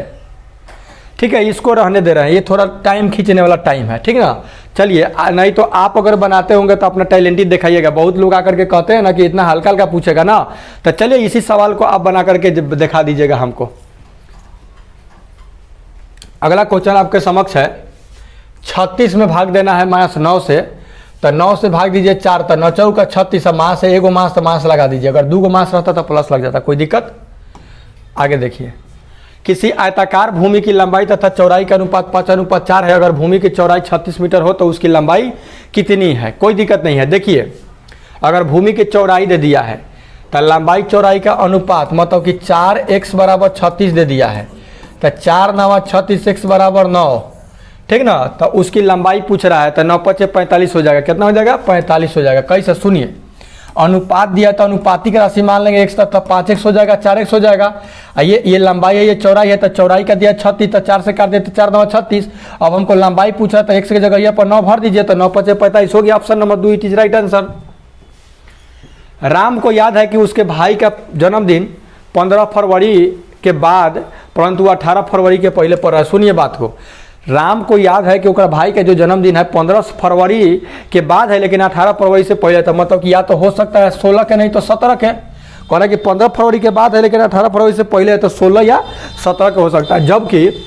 ठीक है, इसको रहने दे रहे हैं, ये थोड़ा टाइम खींचने वाला टाइम है। ठीक ना, चलिए, नहीं तो आप अगर बनाते होंगे तो अपना टैलेंट ही दिखाइएगा। बहुत लोग आकर के कहते हैं ना कि इतना हल्का हल्का पूछेगा ना, तो चलिए इसी सवाल को आप बना करके दिखा दीजिएगा हमको। अगला क्वेश्चन आपके समक्ष है, 36 में भाग देना है -9 से, तो 9 से भाग दीजिए 4, तो 9 चौका 36, मास है, एगो मास तो मास लगा दीजिए, अगर 2 गो मास रहता तो प्लस लग जाता। कोई दिक्कत? आगे देखिए, किसी आयताकार भूमि की लंबाई तथा चौड़ाई का अनुपात 5:4 है। अगर भूमि की चौड़ाई 36 मीटर हो तो उसकी लंबाई कितनी है। कोई दिक्कत नहीं है। देखिए, अगर भूमि की चौड़ाई दे दिया है तो लंबाई चौड़ाई का अनुपात मतलब कि 4x बराबर 36 दे दिया है, तो 4 9 36 x बराबर 9। ठीक ना, तो उसकी लंबाई पूछ रहा है, तो 9 5 45 हो जाएगा। कितना हो जाएगा 45 हो जाएगा। कैसे? सुनिए, अनुपात दिया तो अनुपातिक राशि मान लेंगे x, तब 5x हो जाएगा, 4x हो जाएगा। ये लंबाई है, ये चौड़ाई है, तो चौड़ाई का दिया 36, तो 4 से काट देते 4 9 36। अब हमको लंबाई पूछा तो x की जगह यहाँ पर 9 भर दीजिए, तो 9 5 45 हो गया। Option number 2 it is right answer. Ram को याद है कि उसके भाई का जन्मदिन 15 फरवरी के बाद परंतु 18 फरवरी के पहले पड़ रहा है। सुनिए बात को, राम को याद है कि ओकरा भाई का जो जन्मदिन है 15 फरवरी के बाद है, लेकिन 18 फरवरी से पहले, तो मतलब कि या तो हो सकता है 16 के नहीं तो 17 के। कह रहा कि 15 फरवरी के बाद है लेकिन 18 फरवरी से पहले है, तो 16 या 17 का हो सकता है। जबकि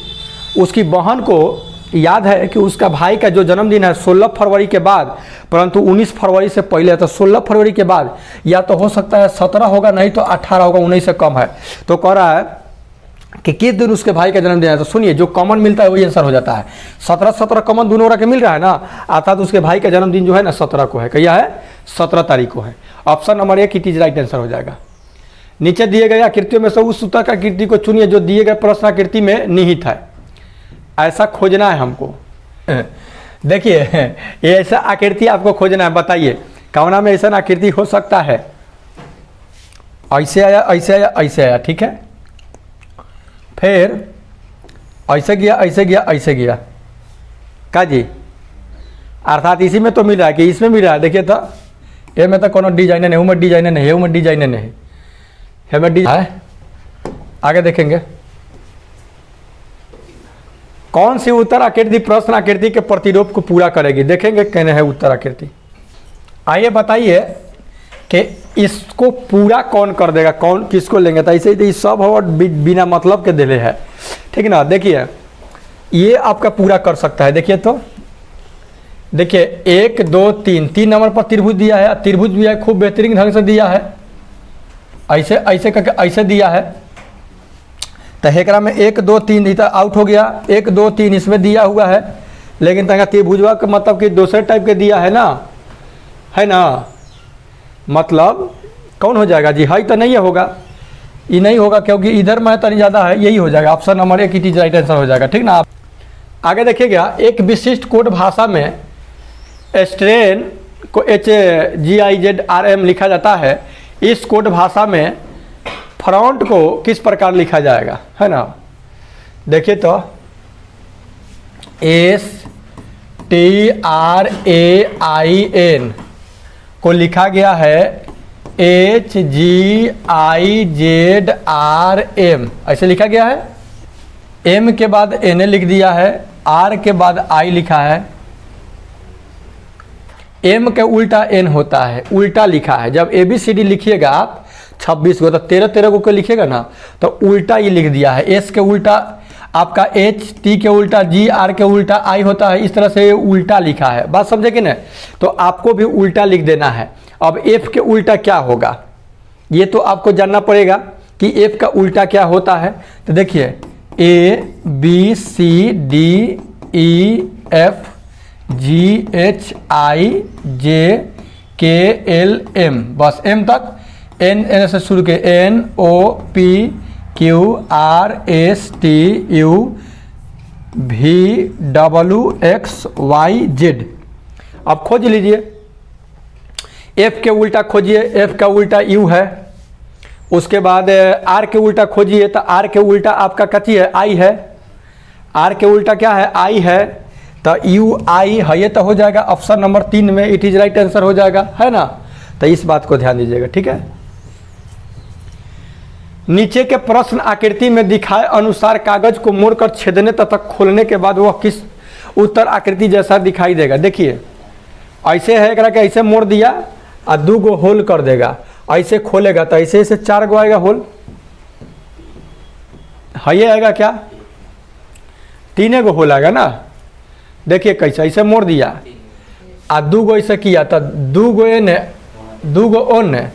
उसकी बहन को याद है कि उसका भाई का जो जन्मदिन है 16 फरवरी के बाद परंतु 19 फरवरी से पहले है, तो 16 फरवरी के बाद या तो हो सकता है 17 होगा, नहीं तो 18 होगा, 19 से कम है। तो कह रहा है कि किस दिन उसके भाई का जन्मदिन है। तो सुनिए, जो कॉमन मिलता है वही आंसर हो जाता है। 17 कॉमन दोनों के मिल रहा है ना, अर्थात उसके भाई का जन्मदिन जो है ना 17 को है। क्या है? 17 तारीख को है। Option number 1 it is right answer हो जाएगा। नीचे दिए गए आकृतियों में से उस सूत्रक आकृति को चुनिए जो दिए गए प्रश्न आकृति में निहित है। ऐसा खोजना है हमको। देखिए, ये ऐसा आकृति आपको खोजना है। बताइए कौना में ऐसा आकृति हो सकता है? ऐसे आया, ऐसे आया, ऐसे आया, ठीक है। फिर ऐसे गया, ऐसे गया, ऐसे गया, का जी? अर्थात इसी में तो मिल रहा है कि इसमें मिल रहा है। देखिए तो ये में तो कोनो डिजाइन नहीं, में डिजाइन नहीं, में डिजाइन नहीं है, में डिजाइन है। आगे देखेंगे कौन सी उत्तर आकृति प्रश्न आकृति के प्रतिरूप को पूरा करेगी। देखेंगे कहने है उत्तर आकृति। आइए बताइए कि इसको पूरा कौन कर देगा, कौन किसको लेंगे। तो ऐसे ही सब हो बिना मतलब के दिले है, ठीक ना। देखिए ये आपका पूरा कर सकता है। देखिए तो देखिए 1 2 3 3 नंबर पर त्रिभुज दिया है। त्रिभुज भी है खूब बेहतरीन ढंग से दिया है। ऐसे ऐसे करके ऐसे दिया है। तो हेकरा में 1 2 3 इधर आउट हो गया। 1 2 3 इसमें दिया हुआ है, लेकिन तंगा त्रिभुजवा का मतलब कि दूसरे टाइप के दिया है ना, है ना। मतलब कौन हो जाएगा जी? हाई तो नहीं होगा, ये नहीं होगा क्योंकि इधर में तनी ज़्यादा है, यही हो जाएगा। Option number 1 it is right answer हो जाएगा, ठीक ना। आप आगे देखिएगा, एक विशिष्ट कोड भाषा में स्ट्रेन को HGIZRM लिखा जाता है। इस कोड भाषा में फ्रंट को किस प्रकार लिखा जाएगा, है ना। देखिए तो STRAIN को लिखा गया है HGIZRM, ऐसे लिखा गया है। M के बाद NA लिख दिया है, R के बाद I लिखा है। M के उल्टा N होता है, उल्टा लिखा है। जब ABCD लिखिएगा आप 26 को, तो 13 को लिखिएगा ना, तो उल्टा ये लिख दिया है। S के उल्टा आपका H, T के उल्टा G, R के उल्टा I होता है। इस तरह से ये उल्टा लिखा है। बात समझे कि नहीं? तो आपको भी उल्टा लिख देना है। अब F के उल्टा क्या होगा ये तो आपको जानना पड़ेगा कि F का उल्टा क्या होता है। तो देखिए ABCDEF GHIJKLM, बस M तक। N से शुरू के NOPQRSTUVWXYZ। अब खोज लीजिए, F के उल्टा खोजिए। F का उल्टा U है। उसके बाद R के उल्टा खोजिए, तो R के उल्टा आपका कथी है? I है। R के उल्टा क्या है? I है। तो UI है, ये तो हो जाएगा ऑप्शन नंबर 3 में इट इज राइट आंसर हो जाएगा, है ना। तो इस बात को ध्यान दीजिएगा, ठीक है। नीचे के प्रश्न आकृति में दिखाए अनुसार कागज को मोड़कर छेदने तथा खोलने के बाद वह किस उत्तर आकृति जैसा दिखाई देगा। देखिए ऐसे है, एक ऐसे मोड़ दिया और 2 गो होल कर देगा। ऐसे खोलेगा तो ऐसे ऐसे 4 गो आएगा होल, है ये आएगा क्या? 3 गो होल आएगा ना। देखिए कैसे ऐसे मोड़ दिया और 2 गो ऐसे किया तो 2 गो एन 2 गो ओन है,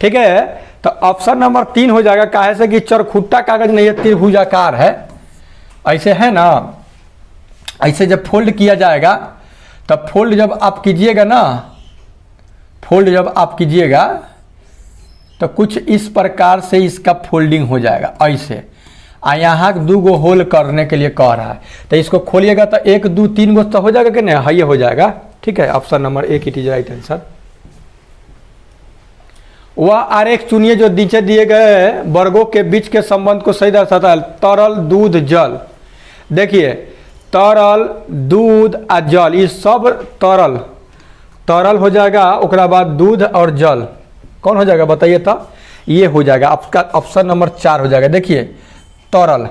ठीक है। तो ऑप्शन नंबर 3 हो जाएगा। काहे से कि चरखुट्टा कागज नहीं है, त्रिभुजाकार है। ऐसे है ना, ऐसे जब फोल्ड किया जाएगा तब फोल्ड जब आप कीजिएगा ना, फोल्ड जब आप कीजिएगा तो कुछ इस प्रकार से इसका फोल्डिंग हो जाएगा ऐसे। यहाँ 2 गो होल करने के लिए कह रहा है, तो इसको खोलिएगा तो 1 2 3 गो तो हो जाएगा कि नहीं? ये हो जाएगा, ठीक है। Option number 1 it is right answer. वह आरेख चुनिए जो नीचे दिए गए वर्गों के बीच के संबंध को सही दर्शाता है। तरल, दूध, जल। देखिए तरल, दूध और जल, ये सब तरल तरल हो जाएगा। उसके बाद दूध और जल कौन हो जाएगा बताइए तो? ये हो जाएगा आपका ऑप्शन नंबर 4 हो जाएगा। देखिए तरल,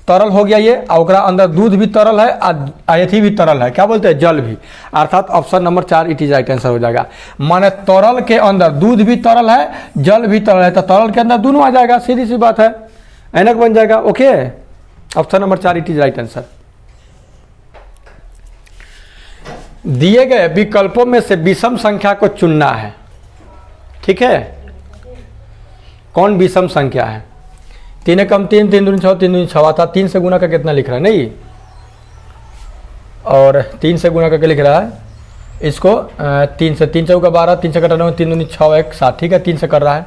तरल हो गया ये, और ओकरा अंदर दूध भी तरल है और एथी भी तरल है, क्या बोलते हैं, जल भी, अर्थात option number 4 it is right answer हो जाएगा। माने तरल के अंदर दूध भी तरल है, जल भी तरल है, तो तरल के अंदर दोनों आ जाएगा, सीधी सी बात है, ऐनक बन जाएगा। Okay, option number 4 it is right answer. दिए गए विकल्पों में से विषम संख्या को चुनना है, ठीक है। कौन विषम संख्या है? 3 कम 3, 3 दूनी 6, 3 दूनी 6 था। 3 से गुना करके कितना लिख रहा है नहीं, और 3 से गुना करके लिख रहा है इसको 3 से, 3 चौका 12, 3 से कटा 9, 3 दूनी 6, 1 7, ठीक है। 3 से कर रहा है,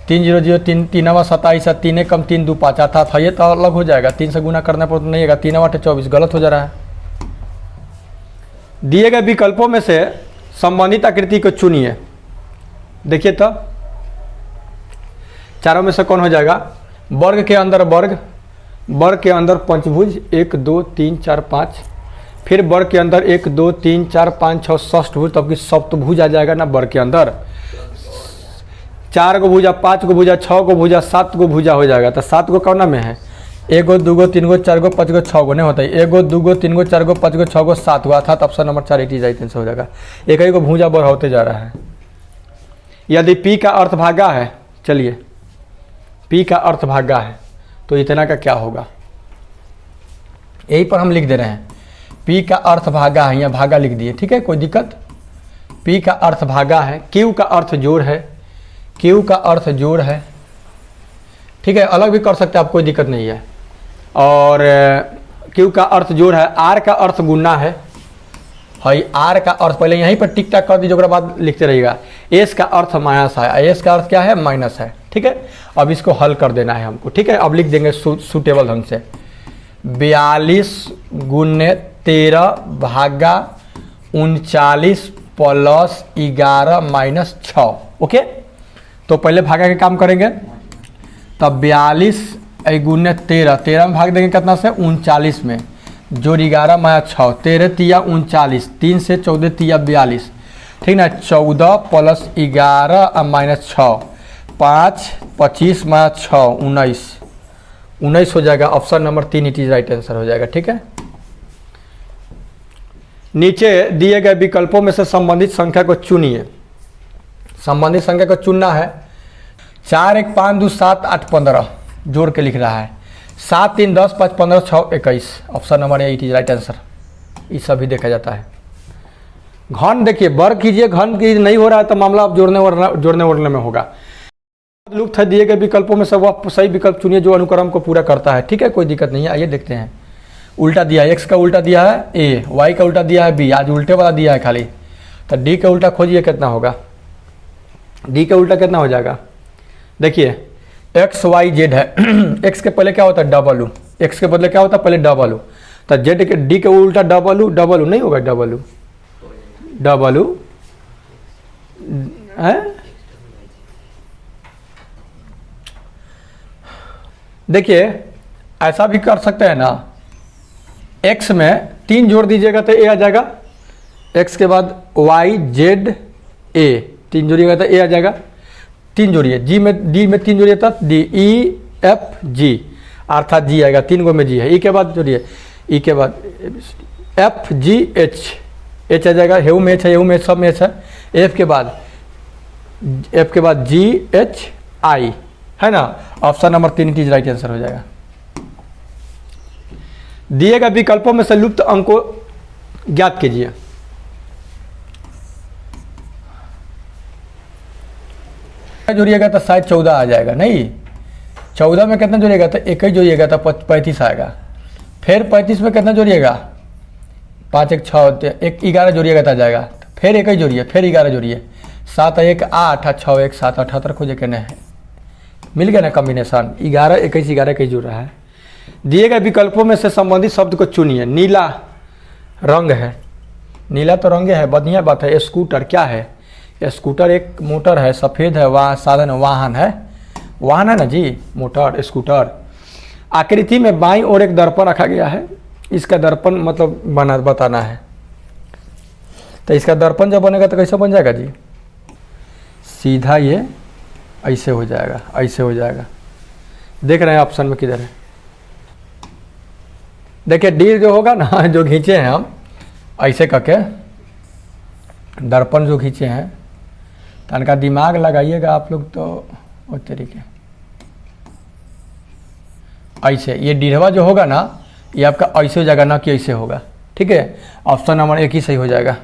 3 0 0 3 3 27 है, 3 कम 3 2 5 था, ये तो अलग हो जाएगा। 3 से गुना करने पर तो नहीं होगा, 3 8 24 गलत हो जा रहा है। दिए गए विकल्पों में से संबंधित आकृति को चुनिए। देखिए तो चारों में से कौन हो जाएगा? वर्ग के अंदर वर्ग, वर्ग के अंदर पंचभुज 1 2 3 4 5, फिर वर्ग के अंदर 1 2 3 4 5 6 षष्ठभुज, तब की सप्तभुज आ जाएगा ना वर्ग के अंदर। 4 को भुजा, 5 को भुजा, 6 को भुजा, 7 को भुजा हो जाएगा। तो 7 को कौन में है? 1 गो 2 गो 3 गो 4 गो 5 गो 6 गो नहीं होता है, 1 गो 2 गो 3 गो 4 गो 5 गो 6 गो 7 हुआ था, तो option number 4 it is right answer हो जाएगा। एक ही को भुजा बढ़ होते जा रहा है। यदि पी का अर्थ भागा है, चलिए पी का अर्थ भागा है तो इतना का क्या होगा, यही पर हम लिख दे रहे हैं। पी का अर्थ भागा है, यहाँ भागा लिख दिए, ठीक है, कोई दिक्कत। पी का अर्थ भागा है, क्यू का अर्थ जोड़ है, क्यू का अर्थ जोड़ है, ठीक है, अलग भी कर सकते हैं आप, कोई दिक्कत नहीं है। और क्यू का अर्थ जोड़ है, आर का अर्थ गुना है, आर का अर्थ पहले यहीं पर टिक टाक कर दीजिए, उसके बाद लिखते रहिएगा। एस का अर्थ माइनस है, एस का अर्थ क्या है? माइनस है, ठीक है। अब इसको हल कर देना है हमको, ठीक है। अब लिख देंगे सूटेबल ढंग से 42 गुने 13 भागा 39 प्लस 11 माइनस 6। ओके, तो पहले भागा के काम करेंगे। तब 42 गुने 13, 13 में भाग देंगे कितना से? 39 में, जोड़ 11 माइनस 6, 13 तिया 39, 3 से 14 तिया 42, ठीक ना। 14 प्लस 11 माइनस 6, 5 25 माइनस 6 19 हो जाएगा। Option number 3 it is right answer हो जाएगा, ठीक है। नीचे दिए गए विकल्पों में से संबंधित संख्या को चुनिए। संबंधित संख्या को चुनना है। 4 1 5 2 7 8 15 जोड़ के लिख रहा है। 7 3 10 5 15 6 21, option number it is right answer. ये सभी देखा जाता है। घन देखिए, वर्ग कीजिए, घन की नहीं हो रहा है तो मामला आप जोड़ने वड़ने में होगा। लुप्त है दिए गए विकल्पों में से वह सही विकल्प चुनिए जो अनुक्रम को पूरा करता है, ठीक है, कोई दिक्कत नहीं है। आइए देखते हैं। उल्टा दिया है, एक्स का उल्टा दिया है ए, वाई का उल्टा दिया है बी, आज उल्टे वाला दिया है खाली। तो डी का उल्टा खोजिए कितना होगा। डी का उल्टा कितना हो जाएगा? देखिए एक्स वाई जेड है। एक्स के पहले क्या होता है? Double U. एक्स के बदले क्या होता है? पहले डबल यू। तो जेड के डी के उल्टा डबल यू, डबल यू नहीं होगा, डबल यू डबल यू है। देखिए ऐसा भी कर सकते हैं ना, एक्स में 3 जोड़ दीजिएगा तो ए आ जाएगा। एक्स के बाद वाई जेड ए 3 जोड़िएगा तो ए आ जाएगा। 3 जोड़िए, जी में डी में 3 जोड़िए तब डी, ई एफ जी, अर्थात जी आएगा, 3 गो में जी है। ई के बाद जोड़िए, ई के बाद एफ जी एच, एच आ जाएगा, हेऊ में एच है, हेऊ में सब में एच है। एफ के बाद जी एच आई है ना। Option number 3 it is right answer हो जाएगा। दिए गए विकल्पों में से लुप्त अंक को ज्ञात कीजिए। जोड़िएगा तो शायद 14 आ जाएगा, नहीं 14 में कितना जोड़िएगा तो 1 ही जोड़िएगा तो 35 आएगा। फिर 35 में कितना जोड़िएगा? 5 1 6 1 11 जोड़िएगा तो आ जाएगा। फिर 1 ही जोड़िए, फिर 11 जोड़िए, 7 1 8 6 1 7 78 खोजे के नहीं, मिल गया ना कॉम्बिनेशन। 11 21 11 21 जुड़ रहा है। दिए गए विकल्पों में से संबंधित शब्द को चुनिए। नीला रंग है, नीला तो रंग है, बढ़िया बात है। स्कूटर क्या है? स्कूटर एक मोटर है, सफ़ेद है, वह साधन वाहन है, वाहन है ना जी, मोटर स्कूटर। आकृति में बाईं ओर एक दर्पण रखा गया है। इसका दर्पण मतलब बताना है। तो इसका दर्पण जब बनेगा तो कैसे बन जाएगा जी? सीधा ये ऐसे हो जाएगा, ऐसे हो जाएगा। देख रहे हैं ऑप्शन में किधर है, देखिए डी जो होगा ना, जो खींचे हैं हम ऐसे करके दर्पण जो खींचे हैं, तो इनका दिमाग लगाइएगा आप लोग तो वो तरीके ऐसे, ये डीढ़वा जो होगा ना ये आपका ऐसे हो जाएगा, ना कि ऐसे होगा। ठीक है, ऑप्शन नंबर 1 ही सही हो जाएगा।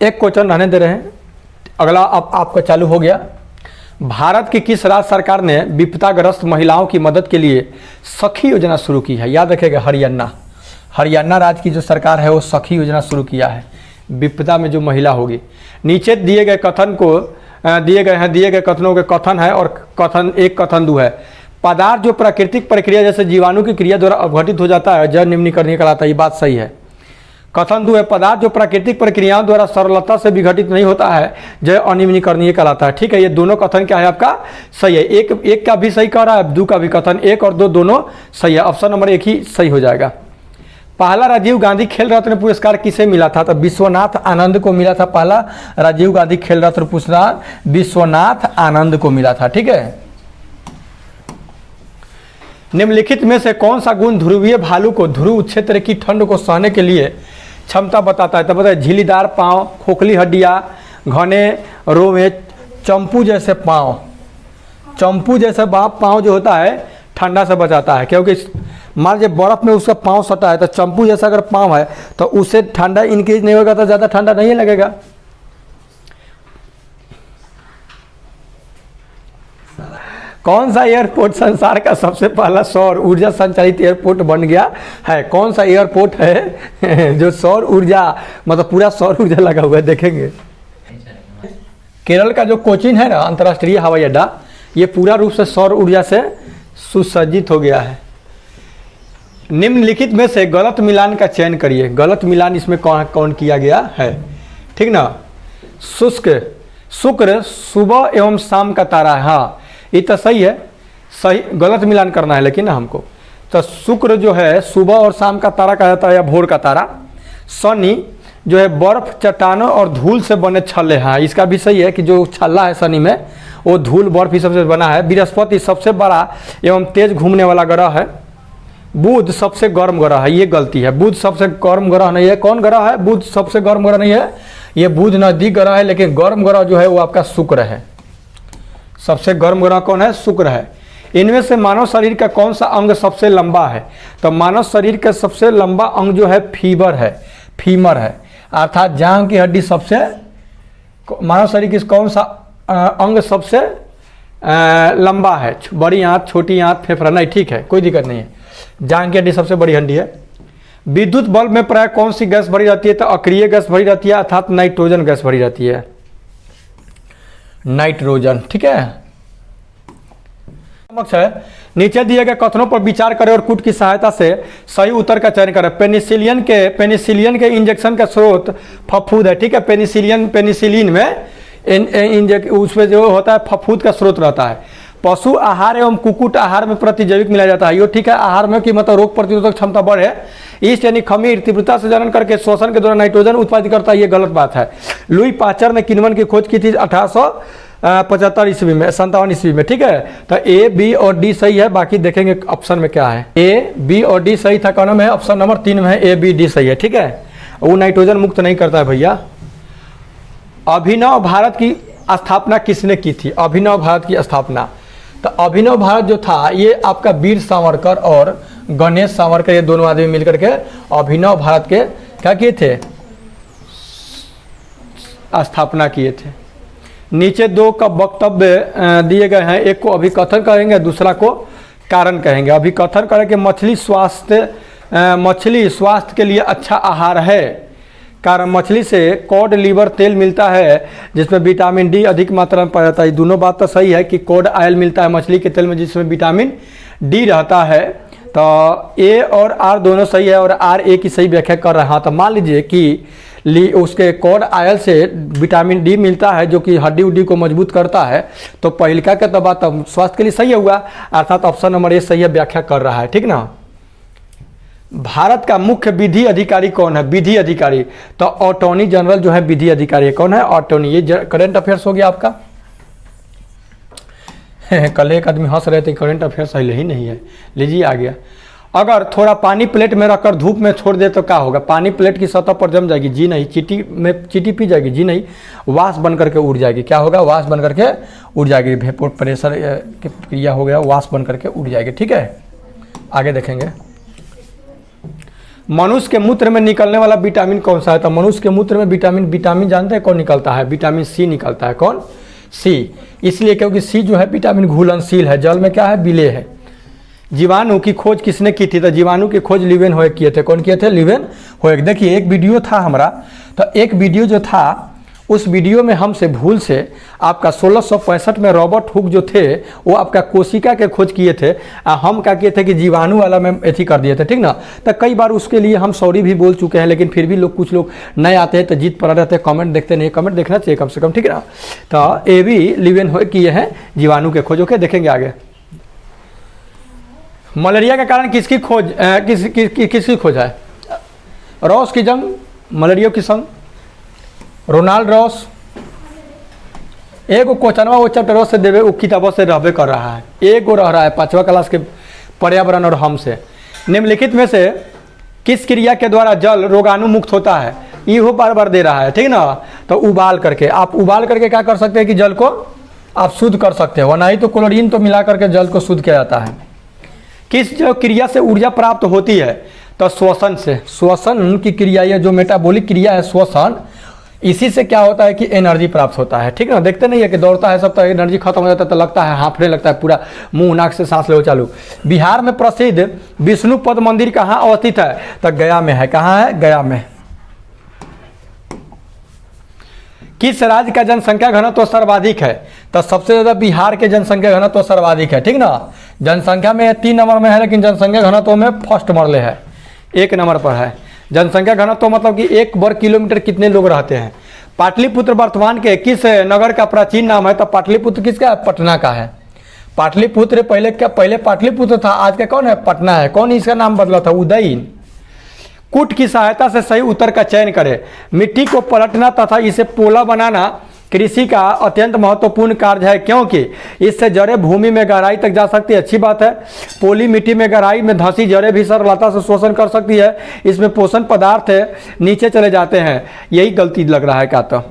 एक क्वेश्चन रहने दे रहे हैं, अगला अब आपका चालू हो गया। भारत की किस राज्य सरकार ने विपदाग्रस्त महिलाओं की मदद के लिए सखी योजना शुरू की है? याद रखिएगा, हरियाणा राज्य की जो सरकार है वो सखी योजना शुरू किया है विपदा में जो महिला होगी। नीचे दिए गए कथन को दिए गए कथनों के कथन है और कथन 1 कथन 2 है। पदार्थ जो प्राकृतिक प्रक्रिया जैसे जीवाणु की क्रिया द्वारा अपघटित हो जाता है, जड़ निम्नीकरणीय कहलाता है। ये बात सही है। कथन 2 है, पदार्थ जो प्राकृतिक प्रक्रियाओं द्वारा सरलता से विघटित नहीं होता है, जड़ अनिम्नीकरणीय कहलाता है। ठीक है, ये दोनों कथन क्या है आपका सही है। एक का भी सही कह रहा है, 2 का भी। कथन 1 और 2 दोनों सही है। ऑप्शन नंबर 1 ही सही हो जाएगा। पहला राजीव गांधी खेल रत्न पुरस्कार किसे मिला था? तो विश्वनाथ आनंद को मिला था। पहला राजीव गांधी खेल रत्न पुरस्कार विश्वनाथ आनंद को मिला था। ठीक है, निम्नलिखित में से कौन सा गुण ध्रुवीय भालू को ध्रुव क्षेत्र की ठंड को सहने के लिए क्षमता बताता है? तो बताए झिल्लीदार पांव, खोखली हड्डियां, घने रोमे, चंपू जैसे पांव। चंपू जैसे पांव जो होता है ठंडा से बचाता है, क्योंकि मान लीजिए बर्फ में उसका पांव सटा है, तो चंपू जैसा अगर पांव है तो उससे ठंडा इंक्रीज नहीं होगा, तो ज़्यादा ठंडा नहीं लगेगा। कौन सा एयरपोर्ट संसार का सबसे पहला सौर ऊर्जा संचालित एयरपोर्ट बन गया है? कौन सा एयरपोर्ट है जो सौर ऊर्जा, मतलब पूरा सौर ऊर्जा लगा हुआ है? देखेंगे केरल का जो कोचीन है ना अंतर्राष्ट्रीय हवाई अड्डा, ये पूरा रूप से सौर ऊर्जा से सुसज्जित हो गया है। निम्नलिखित में से गलत मिलान का चयन करिए। गलत मिलान इसमें कौन किया गया है? ठीक ना, शुक्र सुबह एवं शाम का तारा है। हाँ, ये तो सही है, सही। गलत मिलान करना है लेकिन ना हमको। तो शुक्र जो है सुबह और शाम का तारा कहा जाता है, या भोर का तारा। शनि जो है बर्फ, चट्टानों और धूल से बने छल्ले हैं। इसका भी सही है कि जो छल्ला है शनि में वो धूल बर्फ ही सबसे बना है। बृहस्पति सबसे बड़ा एवं तेज घूमने वाला ग्रह है। बुध सबसे गर्म ग्रह है, ये गलती है। बुध सबसे गर्म ग्रह नहीं है। कौन ग्रह है? बुध सबसे गर्म ग्रह नहीं है, ये बुध नजदीक ग्रह है, लेकिन गर्म ग्रह जो है वो आपका शुक्र है। सबसे गर्म ग्रह कौन है? शुक्र है। इनमें से मानव शरीर का कौन सा अंग सबसे लंबा है? तो मानव शरीर का सबसे लंबा अंग जो है फीमर है, अर्थात जांघ की हड्डी सबसे। मानव शरीर की कौन सा अंग सबसे लंबा है? बड़ी आंत, छोटी आंत, फेफड़ा? नहीं, ठीक है, कोई दिक्कत नहीं है। जांघ की हड्डी सबसे बड़ी हड्डी है। विद्युत बल्ब में प्राय कौन सी गैस भरी रहती है? तो अक्रिय गैस भरी रहती है, अर्थात नाइट्रोजन गैस भरी रहती है, नाइट्रोजन। ठीक है, नीचे दिए गए कथनों पर विचार करें और कूट की सहायता से सही उत्तर का चयन करें। पेनिसिलिन के इंजेक्शन का स्रोत फफूद है। ठीक है, पेनिसिलिन में उसमें जो होता है फफूद का स्रोत रहता है। पशु आहार एवं कुक्कुट आहार में प्रतिजैविक मिलाया जाता है। ये ठीक है, आहार में कि मतलब रोग प्रतिरोधक क्षमता बढ़े, ईस्ट यानी खमीर तीव्रता से जनन करके शोषण के दौरान नाइट्रोजन उत्पादित करता है। ये गलत बात है। लुई पास्चर ने किण्वन की खोज की थी 1875 ईस्वी में, 57 ईस्वी में। ठीक है, तो ए, बी और डी सही है। बाकी देखेंगे ऑप्शन में क्या है। ए, बी और डी सही था। कौन में है? ऑप्शन नंबर 3 में है, ए, बी, डी सही है। ठीक है, वो नाइट्रोजन मुक्त नहीं करता है भैया। अभिनव भारत की स्थापना किसने की थी? अभिनव भारत की स्थापना, तो अभिनव भारत जो था ये आपका वीर सावरकर और गणेश सावरकर, ये दोनों आदमी मिलकर के अभिनव भारत के क्या किए थे? स्थापना किए थे। नीचे 2 का वक्तव्य दिए गए हैं। एक को अभिकथन कहेंगे, दूसरा को कारण कहेंगे। अभिकथन करेंगे मछली स्वास्थ्य के लिए अच्छा आहार है। कारण मछली से कॉड लिवर तेल मिलता है जिसमें विटामिन डी अधिक मात्रा में पाया जाता है। दोनों बात तो सही है कि कॉड ऑयल मिलता है मछली के तेल में जिसमें विटामिन डी रहता है। तो ए और आर दोनों सही है और आर ए की सही व्याख्या कर रहा है। तो मान लीजिए कि उसके कॉड ऑयल से विटामिन डी मिलता है जो कि हड्डी उड्डी को मजबूत करता है। तो पहिलका के तो बात स्वास्थ्य के लिए सही हुआ, अर्थात ऑप्शन नंबर ए सही है, व्याख्या कर रहा है। ठीक ना, भारत का मुख्य विधि अधिकारी कौन है? विधि अधिकारी तो अटॉर्नी जनरल जो है विधि अधिकारी कौन है? अटॉर्नी। ये करंट अफेयर्स हो गया आपका। कल एक आदमी हंस रहे थे, करंट अफेयर्स सही ही नहीं है। लीजिए आ गया। अगर थोड़ा पानी प्लेट में रखकर धूप में छोड़ दे तो क्या होगा? पानी प्लेट की सतह पर जम जाएगी? जी नहीं। चीटी पी जाएगी? जी नहीं। वाष्प बन करके उड़ जाएगी। क्या होगा? वाष्प बन करके उड़ जाएगी। वेपोर प्रेशर की क्रिया हो गया, वाष्प बन करके उड़ जाएगी। ठीक है, आगे देखेंगे। मनुष्य के मूत्र में निकलने वाला विटामिन कौन सा है? तो मनुष्य के मूत्र में विटामिन जानते हैं कौन निकलता है? विटामिन सी निकलता है। कौन? सी। इसलिए क्योंकि सी जो है विटामिन घुलनशील है, जल में क्या है? विलेय है। जीवाणु की खोज किसने की थी? तो जीवाणु की खोज लीवेनहोयक किए थे। कौन किए थे? लीवेनहोयक। देखिए एक वीडियो था हमारा, तो एक वीडियो जो था उस वीडियो में हमसे भूल से आपका 1665 में रॉबर्ट हुक जो थे वो आपका कोशिका के खोज किए थे। हम क्या किए थे कि जीवाणु वाला में एथी कर दिए थे। ठीक ना? तो कई बार उसके लिए हम सॉरी भी बोल चुके हैं, लेकिन फिर भी लोग कुछ लोग नए आते हैं तो जीत पड़ा रहते हैं, कमेंट देखते नहीं। कमेंट देखना चाहिए कम से कम। ठीक है ना? तो ये भी लीवेनहोयक किए हैं जीवाणु के खोज। ओके, देखेंगे आगे। मलेरिया के कारण किसकी खोज किसकी खोज है? रॉस की जंग, मलेरिया की संग, रोनाल्ड रॉस। एगो क्वेश्चनवा वो चैप्टर से देवे वो किताबों से रहबे कर रहा है, एगो रह रहा है 5वीं क्लास के पर्यावरण और हम से। निम्नलिखित में से किस क्रिया के द्वारा जल रोगाणु मुक्त होता है? ये बार बार दे रहा है। ठीक ना? तो उबाल करके, आप उबाल करके क्या कर सकते हैं कि जल को आप शुद्ध कर सकते हो, वरना ही तो क्लोरीन तो मिला करके जल को शुद्ध किया जाता है। किस जो क्रिया से ऊर्जा प्राप्त होती है? तो श्वसन से। श्वसन की क्रिया, ये जो मेटाबॉलिक क्रिया है श्वसन, इसी से क्या होता है कि एनर्जी प्राप्त होता है। ठीक है ना? देखते नहीं है कि दौड़ता है सब तो एनर्जी खत्म हो जाता है तो लगता है हांफने लगता है, पूरा मुंह नाक से सांस लो चालू। बिहार में प्रसिद्ध विष्णुपद मंदिर कहाँ अवस्थित है? तो गया में है। कहाँ है? गया में। किस राज्य का जनसंख्या घनत्व सर्वाधिक है? तो सबसे ज्यादा बिहार के जनसंख्या घनत्व सर्वाधिक है। ठीक ना? जनसंख्या में 3 नंबर में है, लेकिन जनसंख्या घनत्व में फर्स्ट मरले है, 1 नंबर पर है। जनसंख्या घनत्व मतलब कि 1 वर्ग किलोमीटर कितने लोग रहते हैं। पाटलिपुत्र वर्तमान के किस नगर का प्राचीन नाम है? तो पाटलिपुत्र किसका? पटना का है। पाटलिपुत्र पहले क्या? पहले पाटलिपुत्र था, आज का कौन है? पटना है। कौन इसका नाम बदला था? उदयन। कूट की सहायता से सही उत्तर का चयन करें। मिट्टी को पलटना तथा इसे पोला बनाना कृषि का अत्यंत महत्वपूर्ण कार्य है, क्योंकि इससे जड़ें भूमि में गहराई तक जा सकती है। अच्छी बात है। पोली मिट्टी में गहराई में धंसी जड़ें भी सरलता से शोषण कर सकती है। इसमें पोषण पदार्थ नीचे चले जाते हैं। यही गलती लग रहा है क्या? तो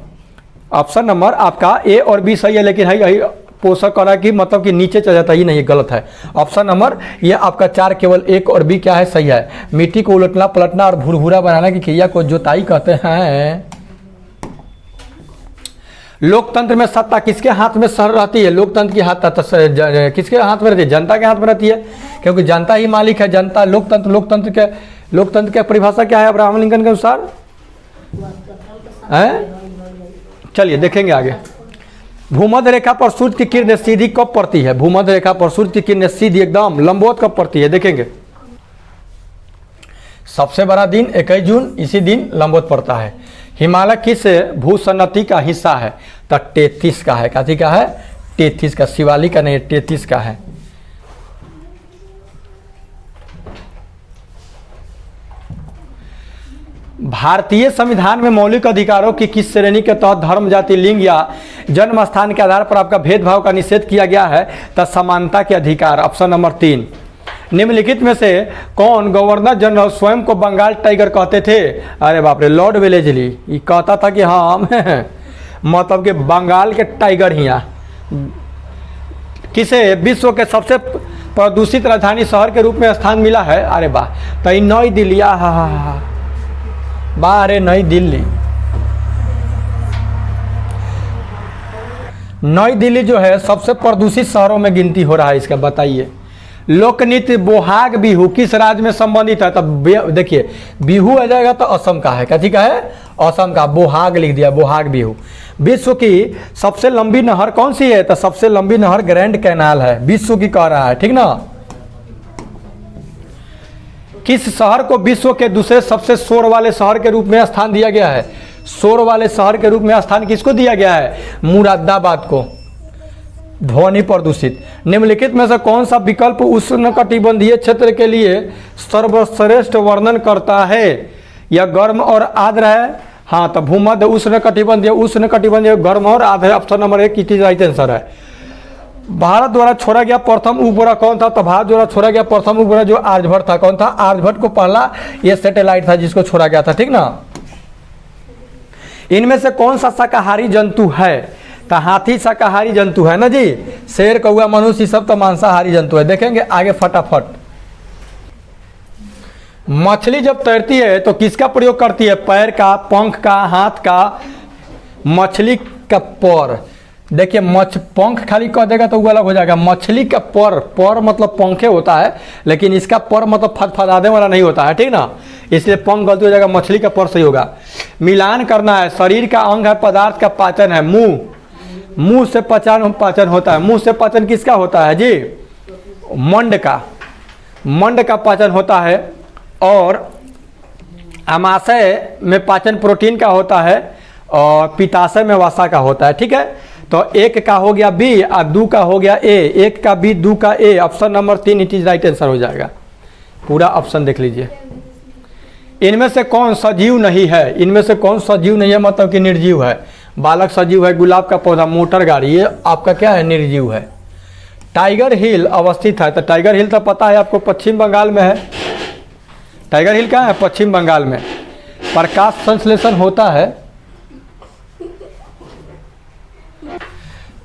ऑप्शन नंबर आपका ए और बी सही है, लेकिन है यही पोषक करा कि मतलब कि नीचे चला जाता है, ये नहीं, गलत है। ऑप्शन नंबर ये आपका 4 केवल 1 और बी क्या है? सही है। मिट्टी को उलटना पलटना और भुरभुरा बनाने की क्रिया को जोताई कहते हैं। लोकतंत्र में सत्ता किसके हाथ में सर रहती है? लोकतंत्र की हाथ किसके हाथ में रहती है? जनता के हाथ में रहती है, क्योंकि जनता ही मालिक है। जनता लोकतंत्र के परिभाषा क्या है अब्राहम लिंकन के अनुसार? चलिए देखेंगे आगे। भूमध्य रेखा पर सूर्य की किरण सीधी कब पड़ती है? भूमध्य रेखा पर सूर्य की किरण सीधी एकदम लंबवत कब पड़ती है? देखेंगे। सबसे बड़ा दिन 21 जून, इसी दिन लंबवत पड़ता है। हिमालय किस भूसन्नति का हिस्सा है? तो 33 का है। काती का है? 33 का। शिवालिक का नहीं, 33 का है। भारतीय संविधान में मौलिक अधिकारों की किस श्रेणी के तहत धर्म, जाति, लिंग या जन्म स्थान के आधार पर आपका भेदभाव का निषेध किया गया है? तो समानता के अधिकार। Option number 3। निम्नलिखित में से कौन गवर्नर जनरल स्वयं को बंगाल टाइगर कहते थे? अरे बाप रे, लॉर्ड वेलेस्ली। ये कहता था कि हाँ मतलब कि बंगाल के टाइगर ही हैं। किसे विश्व के सबसे प्रदूषित राजधानी शहर के रूप में स्थान मिला है? अरे वाह, तो नई दिल्ली। हा बाहर नई दिल्ली। नई दिल्ली जो है सबसे प्रदूषित शहरों में गिनती हो रहा है इसका। बताइए। लोक नृत्य बोहाग बिहू किस राज्य में संबंधित है? तब देखिए बिहू आ जाएगा तो असम का है। कथी का है? असम का। बोहाग लिख दिया, बोहाग बिहू। विश्व की सबसे लंबी नहर कौन सी है? तो सबसे लंबी नहर ग्रैंड कैनाल है, विश्व की कह रहा है। ठीक ना? किस शहर को विश्व के दूसरे सबसे शोर वाले शहर के रूप में स्थान दिया गया है? शोर वाले शहर के रूप में स्थान किसको दिया गया है? मुरादाबाद को। ध्वनि प्रदूषित। निम्नलिखित में से कौन सा विकल्प उष्णकटिबंधीय क्षेत्र के लिए सर्वश्रेष्ठ वर्णन करता है? यह गर्म और आर्द्र है। हाँ, तो भूमध्य उष्णकटिबंधीय गर्म और आर्द्र है। Option number 1 it is right answer है। भारत द्वारा छोड़ा गया प्रथम उपग्रह कौन था? तो भारत द्वारा छोड़ा गया प्रथम उपग्रह जो आर्यभट्ट था। कौन था? आर्यभट्ट को पहला ये सैटेलाइट था जिसको छोड़ा गया था, ठीक ना। इनमें से कौन सा शाकाहारी जंतु है? तो हाथी शाकाहारी जंतु है ना जी। शेर, कौआ, मनुष्य सब तो मांसाहारी जंतु है। देखेंगे आगे फटाफट। मछली जब तैरती है तो किसका प्रयोग करती है? पैर का, पंख का, हाथ का? मछली का पर। देखिए पंख खाली कह देगा तो वो अलग हो जाएगा। मछली का पर मतलब पंखे होता है, लेकिन इसका पर मतलब फदफदाने वाला नहीं होता है, ठीक ना, इसलिए पंख गलती हो जाएगा, मछली का पर सही होगा। मिलान करना है, शरीर का अंग है, पदार्थ का पाचन है। मुंह से पाचन होता है। मुंह से पाचन किसका होता है जी? मंड का पाचन होता है। और आमाशय में पाचन प्रोटीन का होता है और पित्ताशय में वसा का होता है, ठीक है। तो 1 का हो गया बी और 2 का हो गया ए। 1 का बी, 2 का A. Option number 3 it is right answer हो जाएगा। पूरा ऑप्शन देख लीजिए। इनमें से कौन सजीव नहीं है? इनमें से कौन सजीव नहीं है मतलब कि निर्जीव है? बालक सजीव है, गुलाब का पौधा, मोटर गाड़ी, ये आपका क्या है? निर्जीव है। टाइगर हिल अवस्थित है। तो टाइगर हिल तो पता है आपको पश्चिम बंगाल में है। टाइगर हिल कहाँ है? पश्चिम बंगाल में। प्रकाश संश्लेषण होता है।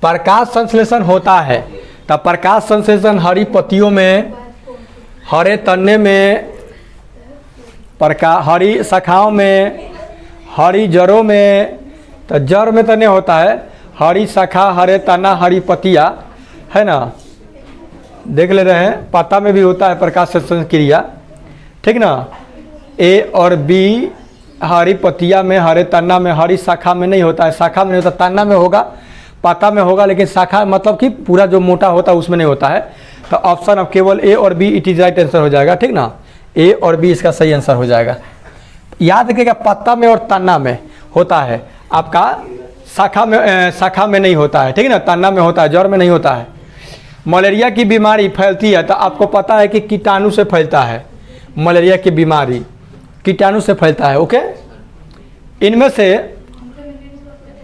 प्रकाश संश्लेषण होता है तो प्रकाश संश्लेषण हरी पत्तियों में, हरे तने में, हरी शाखाओं में, हरी जड़ों में। तो जड़ में तने होता है, हरी शाखा, हरे तना, हरी पत्तियाँ, है ना। देख ले रहे हैं, पत्ता में भी होता है प्रकाश संश्लेषण क्रिया, ठीक ना। ए और बी हरी पत्तियाँ में, हरे तना में, हरी शाखा में नहीं होता है। शाखा में नहीं होता, तना में होगा, पत्ता में होगा, लेकिन शाखा मतलब कि पूरा जो मोटा होता है उसमें नहीं होता है। तो ऑप्शन अब केवल ए और B it is right answer हो जाएगा, ठीक ना। ए और बी इसका सही आंसर हो जाएगा। याद रखिएगा पत्ता में और तना में होता है, आपका शाखा में नहीं होता है, ठीक ना। तना में होता है, जड़ में नहीं होता है। मलेरिया की बीमारी फैलती है तो आपको पता है कि कीटाणु से फैलता है। मलेरिया की बीमारी कीटाणु से फैलता है, ओके। इनमें से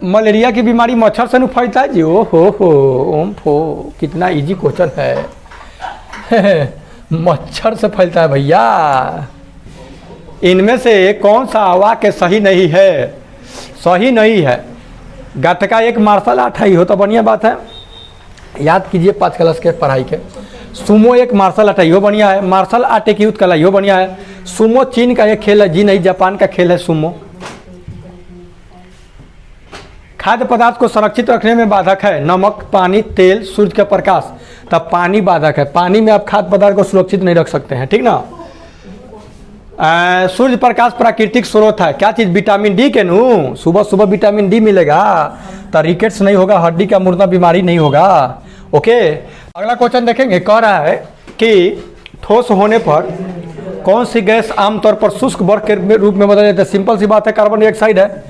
मलेरिया की बीमारी मच्छर से नहीं फैलता है जी। ओम फो, कितना इजी क्वेश्चन है। मच्छर से फैलता है भैया। इनमें से कौन सा वाक्य सही नहीं है? सही नहीं है। गटका एक मार्शल आर्ट है, हो तो बढ़िया बात है, याद कीजिए 5 क्लास के पढ़ाई के। सुमो एक मार्शल आर्ट है, यो बढ़िया है। मार्शल आर्ट एक युद्ध कला, यो बढ़िया है। सुमो चीन का एक खेल है जी, नहीं, जापान का खेल है सुमो। खाद्य पदार्थ को सुरक्षित रखने में बाधक है नमक, पानी, तेल, सूर्य का प्रकाश। तब पानी बाधक है। पानी में आप खाद्य पदार्थ को सुरक्षित नहीं रख सकते हैं, ठीक ना। सूर्य प्रकाश प्राकृतिक स्रोत है। क्या चीज़? विटामिन डी के नू। सुबह सुबह विटामिन डी मिलेगा तो रिकेट्स नहीं होगा, हड्डी का मुर्दा बीमारी नहीं होगा, ओके। अगला क्वेश्चन देखेंगे। कह रहा है कि ठोस होने पर कौन सी गैस आमतौर पर शुष्क बर्फ के रूप में बदल जाती है? सिंपल सी बात है, कार्बन डाइऑक्साइड है।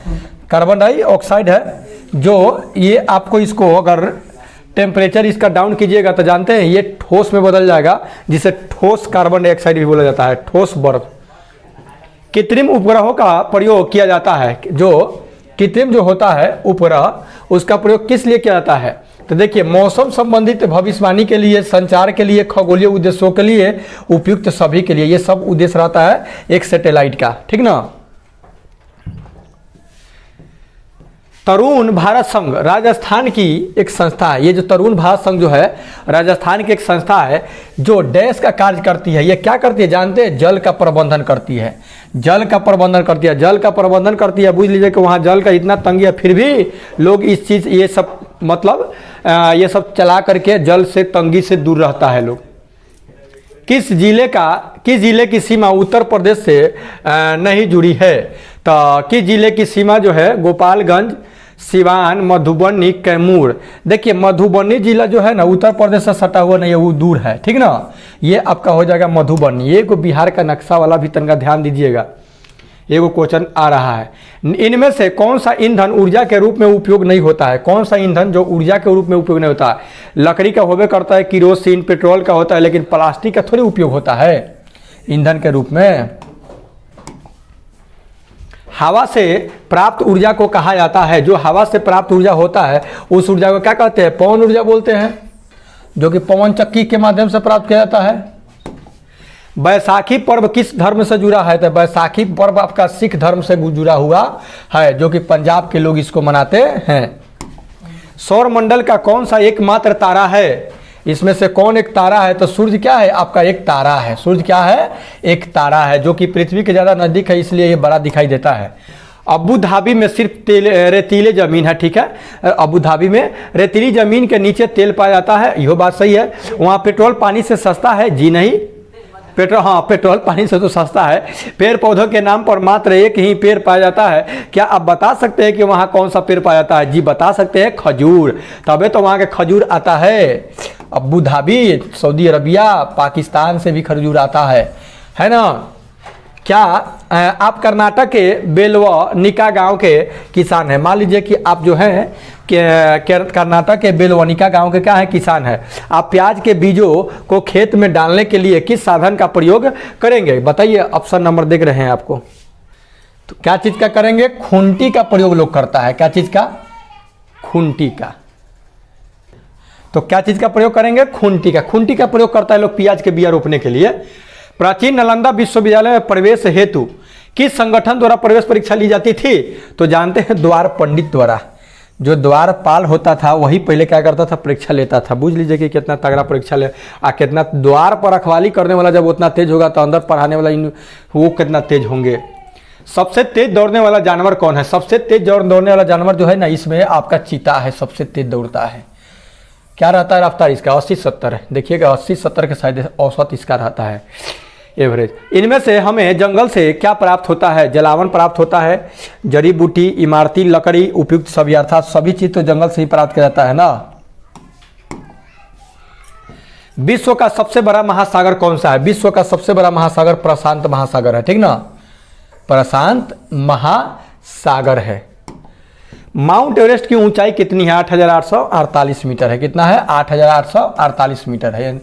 कार्बन डाइऑक्साइड है जो ये आपको इसको अगर टेम्परेचर इसका डाउन कीजिएगा तो जानते हैं ये ठोस में बदल जाएगा, जिसे ठोस कार्बन डाइऑक्साइड भी बोला जाता है, ठोस बर्फ। कृत्रिम उपग्रहों का प्रयोग किया जाता है। जो कृत्रिम जो होता है उपग्रह, उसका प्रयोग किस लिए किया जाता है? तो देखिए मौसम संबंधित भविष्यवाणी के लिए, संचार के लिए, खगोलीय उद्देश्यों के लिए, उपयुक्त सभी के लिए, ये सब उद्देश्य रहता है एक सैटेलाइट का, ठीक ना। तरुण भारत संघ राजस्थान की एक संस्था है। ये जो तरुण भारत संघ जो है राजस्थान की एक संस्था है जो डैश का कार्य करती है। ये क्या करती है जानते हैं? जल का प्रबंधन करती है। जल का प्रबंधन करती है। जल का प्रबंधन करती है। बुझ लीजिए कि वहाँ जल का इतना तंगी है, फिर भी लोग इस चीज़ ये सब मतलब ये सब चला करके जल से तंगी से दूर रहता है लोग। किस जिले की सीमा उत्तर प्रदेश से नहीं जुड़ी है? तो किस जिले की सीमा जो है गोपालगंज, सिवान, मधुबनी, कैमूर। देखिए मधुबनी जिला जो है ना उत्तर प्रदेश से सटा हुआ नहीं है, वो दूर है, ठीक ना। ये आपका हो जाएगा मधुबनी। ये को बिहार का नक्शा वाला भी तनका ध्यान दीजिएगा। ये क्वेश्चन आ रहा है। इनमें से कौन सा ईंधन ऊर्जा के रूप में उपयोग नहीं होता है? कौन सा ईंधन जो ऊर्जा के रूप में उपयोग नहीं होता है? लकड़ी का होबे करता है, किरोसिन, पेट्रोल का होता है, लेकिन प्लास्टिक का थोड़ी उपयोग होता है ईंधन के रूप में। हवा से प्राप्त ऊर्जा को कहा जाता है, जो हवा से प्राप्त ऊर्जा होता है उस ऊर्जा को क्या कहते हैं? पवन ऊर्जा बोलते हैं, जो कि पवन चक्की के माध्यम से प्राप्त किया जाता है। बैसाखी पर्व किस धर्म से जुड़ा है? तो बैसाखी पर्व आपका सिख धर्म से जुड़ा हुआ है, जो कि पंजाब के लोग इसको मनाते हैं। सौर मंडल का कौन सा एकमात्र तारा है? इसमें से कौन एक तारा है? तो सूर्य क्या है? आपका एक तारा है। सूर्य क्या है? एक तारा है, जो कि पृथ्वी के ज़्यादा नज़दीक है, इसलिए ये बड़ा दिखाई देता है। अबू धाबी में सिर्फ रेतीले ज़मीन है, ठीक है। अबू धाबी में रेतीली ज़मीन के नीचे तेल पाया जाता है, यह बात सही है। वहाँ पेट्रोल पानी से सस्ता है? जी नहीं। पेट्रोल, हाँ, पेट्रोल पानी से तो सस्ता है। पेड़ पौधों के नाम पर मात्र एक ही पेड़ पाया जाता है। क्या आप बता सकते हैं कि वहाँ कौन सा पेड़ पाया जाता है? जी बता सकते हैं, खजूर। तबे तो वहाँ के खजूर आता है। Abu Dhabi, Saudi Arabia, Pakistan से भी खजूर आता है ना। क्या आप कर्नाटक के बेलवनिका गांव के किसान हैं? मान लीजिए कि आप जो हैं कर्नाटक के बेलवनिका गांव के क्या है? किसान है। आप प्याज के बीजों को खेत में डालने के लिए किस साधन का प्रयोग करेंगे? बताइए, ऑप्शन नंबर देख रहे हैं आपको। तो क्या चीज़ का करेंगे? खूंटी का प्रयोग लोग करता है। क्या चीज़ का? खूंटी का। तो क्या चीज़ का प्रयोग करेंगे? खूंटी का। खूंटी का प्रयोग करता है लोग प्याज के बिया रोपने के लिए। प्राचीन नालंदा विश्वविद्यालय में प्रवेश हेतु किस संगठन द्वारा प्रवेश परीक्षा ली जाती थी? तो जानते हैं, द्वार पंडित द्वारा। जो द्वारपाल होता था वही पहले क्या करता था? परीक्षा लेता था। बुझ लीजिए कि कितना तगड़ा परीक्षा ले, कितना द्वार पर रखवाली करने वाला जब उतना तेज होगा तो अंदर पढ़ाने वाला वो कितना तेज होंगे। सबसे तेज दौड़ने वाला जानवर कौन है? सबसे तेज दौड़ने वाला जानवर जो है ना, इसमें आपका चीता है, सबसे तेज दौड़ता है। क्या रहता है रफ्तार इसका? 80-70 है। देखिएगा 80-70 के शायद औसत इसका रहता है, एवरेज। इनमें से हमें जंगल से क्या प्राप्त होता है? जलावन प्राप्त होता है, जड़ी बूटी, इमारती लकड़ी, उपयुक्त सभी, अर्थात सभी चीज तो जंगल से ही प्राप्त किया जाता है ना। विश्व का सबसे बड़ा महासागर कौन सा है? विश्व का सबसे बड़ा महासागर प्रशांत महासागर है, ठीक ना। प्रशांत महासागर है। माउंट एवरेस्ट की ऊंचाई कितनी है? 8,848 मीटर है। कितना है? 8,848 मीटर है।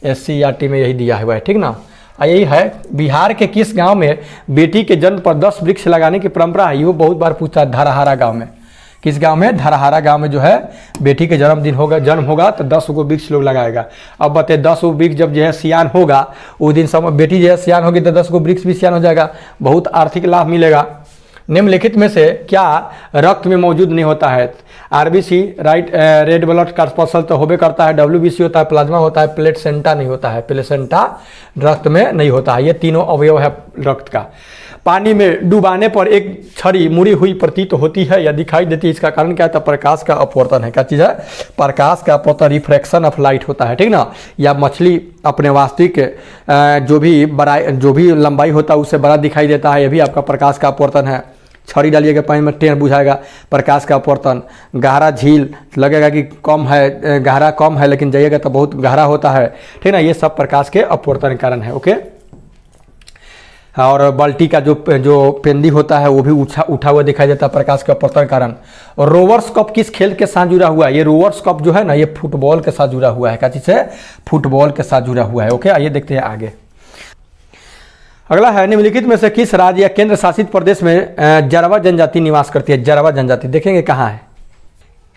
SCERT में यही दिया हुआ है, ठीक ना। यही है, बिहार के किस गांव में बेटी के जन्म पर 10 वृक्ष लगाने की परंपरा है? ये बहुत बार पूछा। धरहारा गांव में। किस गांव में? धरहारा गांव में जो है बेटी के जन्म होगा तो 10 गो वृक्ष लोग लगाएगा। अब बताए 10 गो वृक्ष जब जो है सियान होगा, उस दिन सब बेटी जो है सियान होगी तो 10 गो वृक्ष भी सियान हो जाएगा, बहुत आर्थिक लाभ मिलेगा। निम्नलिखित में से क्या रक्त में मौजूद नहीं होता है? RBC, right, red blood corpuscle तो होबे करता है, WBC होता है, प्लाज्मा होता है, प्लेसेंटा नहीं होता है। प्लेसेंटा रक्त में नहीं होता है। ये तीनों अवयव है रक्त का। पानी में डुबाने पर एक छड़ी मुड़ी हुई प्रतीत होती है या दिखाई देती है, इसका कारण क्या है? तो प्रकाश का अपवर्तन है। क्या चीज़ है? प्रकाश का अपवर्तन, रिफ्रैक्शन ऑफ लाइट होता है, ठीक ना। या मछली अपने वास्तविक जो भी लंबाई होता है उससे बड़ा दिखाई देता है, यह भी आपका प्रकाश का अपवर्तन है। छड़ी डालिएगा पानी में, टेढ़ बुझाएगा, प्रकाश का अपवर्तन। गहरा झील लगेगा कि कम है, गहरा कम है, लेकिन जाइएगा तो बहुत गहरा होता है, ठीक ना। ये सब प्रकाश के अपवर्तन के कारण है, ओके। और बाल्टी का जो पेंदी होता है वो भी उठा हुआ दिखाई देता है, प्रकाश के अपवर्तन के कारण। और रोवर्स कप किस खेल के साथ जुड़ा हुआ है? ये रोवर्स कप जो है ना, ये फुटबॉल के साथ जुड़ा हुआ है। क्या चीज़ है? फुटबॉल के साथ जुड़ा हुआ है, ओके। आइए देखते हैं आगे। अगला है, निम्नलिखित में से किस राज्य या केंद्र शासित प्रदेश में जारवा जनजाति निवास करती है? जारवा जनजाति देखेंगे कहाँ है?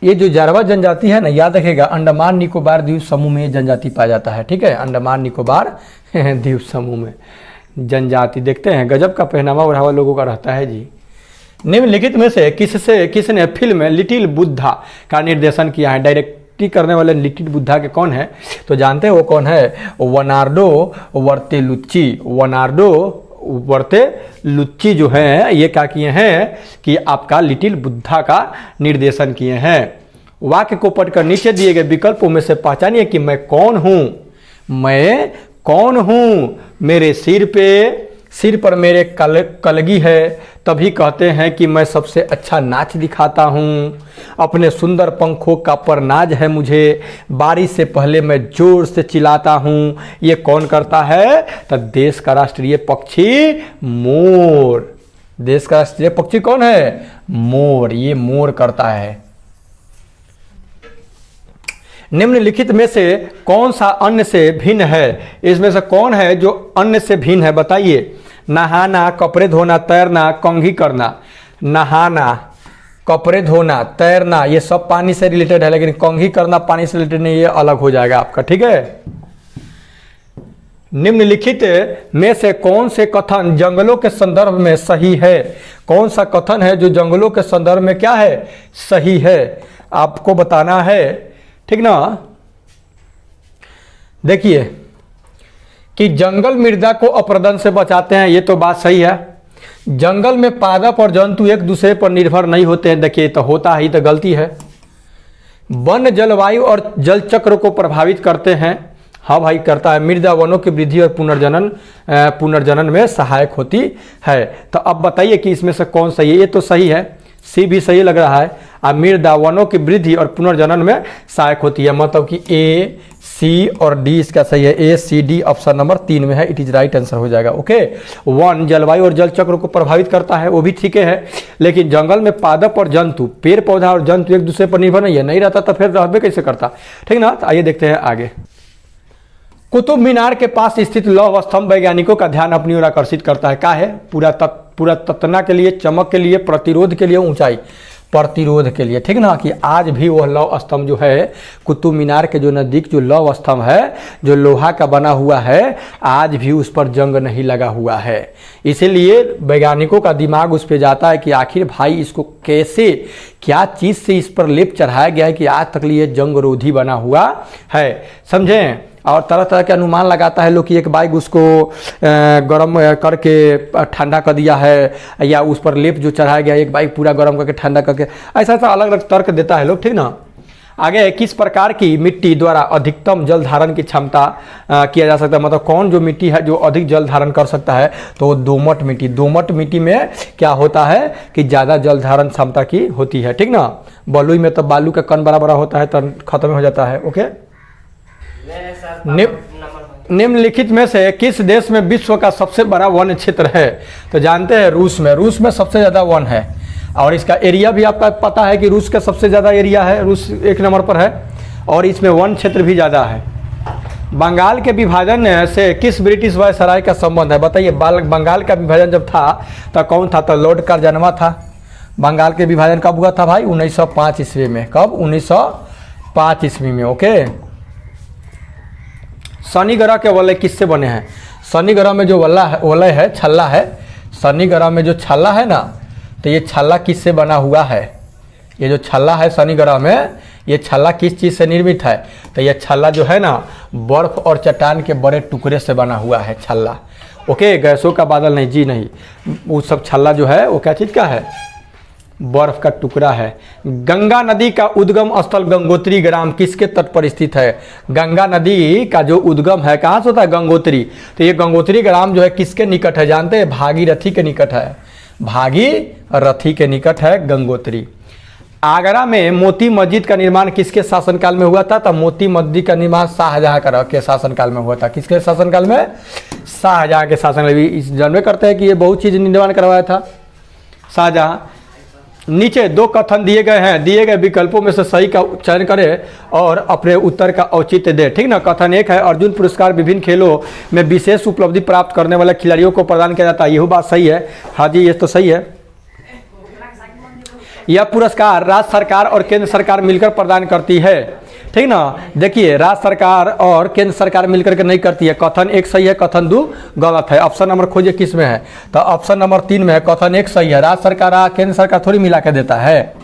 ये जो जारवा जनजाति है ना, याद रखेगा, अंडमान निकोबार द्वीप समूह में जनजाति पाया जाता है, ठीक है। अंडमान निकोबार द्वीप समूह में जनजाति। देखते हैं, गजब का पहनावा ओढ़ावा लोगों का रहता है जी। निम्नलिखित में से किसने फिल्म लिटिल बुद्धा का निर्देशन किया है? डायरेक्ट करने वाले लिटिल बुद्धा के कौन है? तो जानते हैं वो कौन है? वर्नार्डो बर्तोलुच्ची। वर्नार्डो बर्तोलुच्ची जो है ये क्या किए हैं कि आपका लिटिल बुद्धा का निर्देशन किए हैं। वाक्य को पढ़कर नीचे दिए गए विकल्पों में से पहचानिए कि मैं कौन हूं। मैं कौन हूं? मेरे सिर पर मेरे कलगी है, तभी कहते हैं कि मैं सबसे अच्छा नाच दिखाता हूँ। अपने सुंदर पंखों का परनाज है मुझे, बारिश से पहले मैं जोर से चिल्लाता हूँ। ये कौन करता है? तो देश का राष्ट्रीय पक्षी मोर। देश का राष्ट्रीय पक्षी कौन है? मोर। ये मोर करता है। निम्नलिखित में से कौन सा अन्य से भिन्न है? इसमें से कौन है जो अन्य से भिन्न है, बताइए। नहाना, कपड़े धोना, तैरना, कंघी करना। नहाना, कपड़े धोना, तैरना, ये सब पानी से रिलेटेड है, लेकिन कंघी करना पानी से रिलेटेड नहीं, ये अलग हो जाएगा आपका, ठीक है। निम्नलिखित में से कौन से कथन जंगलों के संदर्भ में सही है? कौन सा कथन है जो जंगलों के संदर्भ में क्या है? सही है, आपको बताना है, ठीक ना। देखिए कि जंगल मृदा को अपरदन से बचाते हैं, ये तो बात सही है। जंगल में पादप और जंतु एक दूसरे पर निर्भर नहीं होते हैं, देखिए तो होता ही तो गलती है। वन जलवायु और जल चक्र को प्रभावित करते हैं, हाँ भाई करता है। मृदा वनों की वृद्धि और पुनर्जनन में सहायक होती है। तो अब बताइए कि इसमें से कौन सही है? ये तो सही है, सी भी सही लग रहा है। अब मृदा वनों की वृद्धि और पुनर्जनन में सहायक होती है, मतलब कि ए, सी और डी इसका सही है। ए, सी, डी ऑप्शन नंबर 3 में है, इट इज राइट आंसर हो जाएगा। ओके, वन जलवायु और जल चक्र को प्रभावित करता है, वो भी ठीक है, लेकिन जंगल में पादप और जंतु, पेड़ पौधा और जंतु एक दूसरे पर निर्भर नहीं है, नहीं रहता तो फिर रहबे कैसे करता, ठीक ना। तो आइए देखते हैं आगे। कुतुब मीनार के पास स्थित लौह स्तंभ वैज्ञानिकों का ध्यान अपनी ओर आकर्षित करता है। क्या है? पूरा ततना के लिए, चमक के लिए, प्रतिरोध के लिए, ऊंचाई, प्रतिरोध के लिए, ठीक ना। कि आज भी वह लौह स्तंभ जो है कुतुब मीनार के जो नज़दीक जो लौह स्तंभ है, जो लोहा का बना हुआ है, आज भी उस पर जंग नहीं लगा हुआ है। इसीलिए वैज्ञानिकों का दिमाग उस पर जाता है कि आखिर भाई इसको कैसे, क्या चीज़ से इस पर लेप चढ़ाया गया है कि आज तक लिए जंग रोधी बना हुआ है, समझें। और तरह तरह के अनुमान लगाता है लोग कि एक बाइक उसको गर्म करके ठंडा कर दिया है, या उस पर लेप जो चढ़ाया गया एक बाइक पूरा गर्म करके ठंडा करके, ऐसा ऐसा अलग अलग तर्क देता है लोग, ठीक ना। आगे, किस प्रकार की मिट्टी द्वारा अधिकतम जल धारण की क्षमता किया जा सकता है, मतलब कौन जो मिट्टी है जो अधिक जल धारण कर सकता है, तो दोमट मिट्टी। दोमट मिट्टी में क्या होता है कि ज़्यादा जल धारण क्षमता की होती है, ठीक ना। बलुई में तो बालू का कण बड़ा बड़ा होता है तो खत्म हो जाता है। ओके, निम्नलिखित में से किस देश में विश्व का सबसे बड़ा वन क्षेत्र है? तो जानते हैं रूस में। रूस में सबसे ज़्यादा वन है, और इसका एरिया भी आपका पता है कि रूस का सबसे ज़्यादा एरिया है, रूस 1 नंबर पर है, और इसमें वन क्षेत्र भी ज़्यादा है। बंगाल के विभाजन से किस ब्रिटिश वायसराय का संबंध है? बताइए, बंगाल का विभाजन जब था तो कौन था? तो लॉर्ड कार्जनवा था। बंगाल के विभाजन कब हुआ था भाई? 1905 ईस्वी में। कब? 1905 ईस्वी में। ओके, शनि ग्रह के वलय किससे बने हैं? शनि ग्रह में जो वलय है, छल्ला है, शनि ग्रह में जो छल्ला है ना, तो ये छल्ला किससे बना हुआ है? ये जो छल्ला है शनि ग्रह में, ये छल्ला किस चीज़ से निर्मित है? तो ये छल्ला जो है ना, बर्फ और चट्टान के बड़े टुकड़े से बना हुआ है छल्ला। ओके, गैसों का बादल नहीं जी, नहीं, वो सब छल्ला जो है वो क्या चीज़ का है? बर्फ का टुकड़ा है। गंगा नदी का उद्गम स्थल गंगोत्री ग्राम किसके तट पर स्थित है? गंगा नदी का जो उद्गम है कहाँ से होता है? गंगोत्री। तो ये गंगोत्री ग्राम जो है किसके निकट है जानते हैं? भागीरथी के निकट है। भागीरथी के निकट है गंगोत्री। आगरा में मोती मस्जिद का निर्माण किसके शासनकाल में हुआ था? तो मोती मस्जिद का निर्माण शाहजहां के शासनकाल में हुआ था। किसके शासनकाल में? शाहजहां के शासनकाल में। इस जानवे करते हैं कि ये बहुत चीज़ निर्माण करवाया था शाहजहां। नीचे 2 कथन दिए गए हैं, दिए गए विकल्पों में से सही का चयन करें और अपने उत्तर का औचित्य दें, ठीक ना। कथन 1 है, अर्जुन पुरस्कार विभिन्न खेलों में विशेष उपलब्धि प्राप्त करने वाले खिलाड़ियों को प्रदान किया जाता है। यही बात सही है, हाँ जी, ये तो सही है। यह पुरस्कार राज्य सरकार और केंद्र सरकार मिलकर प्रदान करती है, ठीक ना। देखिए, राज्य सरकार और केंद्र सरकार मिलकर के नहीं करती है। कथन 1 सही है, कथन 2 गलत है। ऑप्शन नंबर खोजिए किस में है? तो ऑप्शन नंबर 3 में है। कथन 1 सही है, राज्य सरकार केंद्र सरकार थोड़ी मिला के देता है,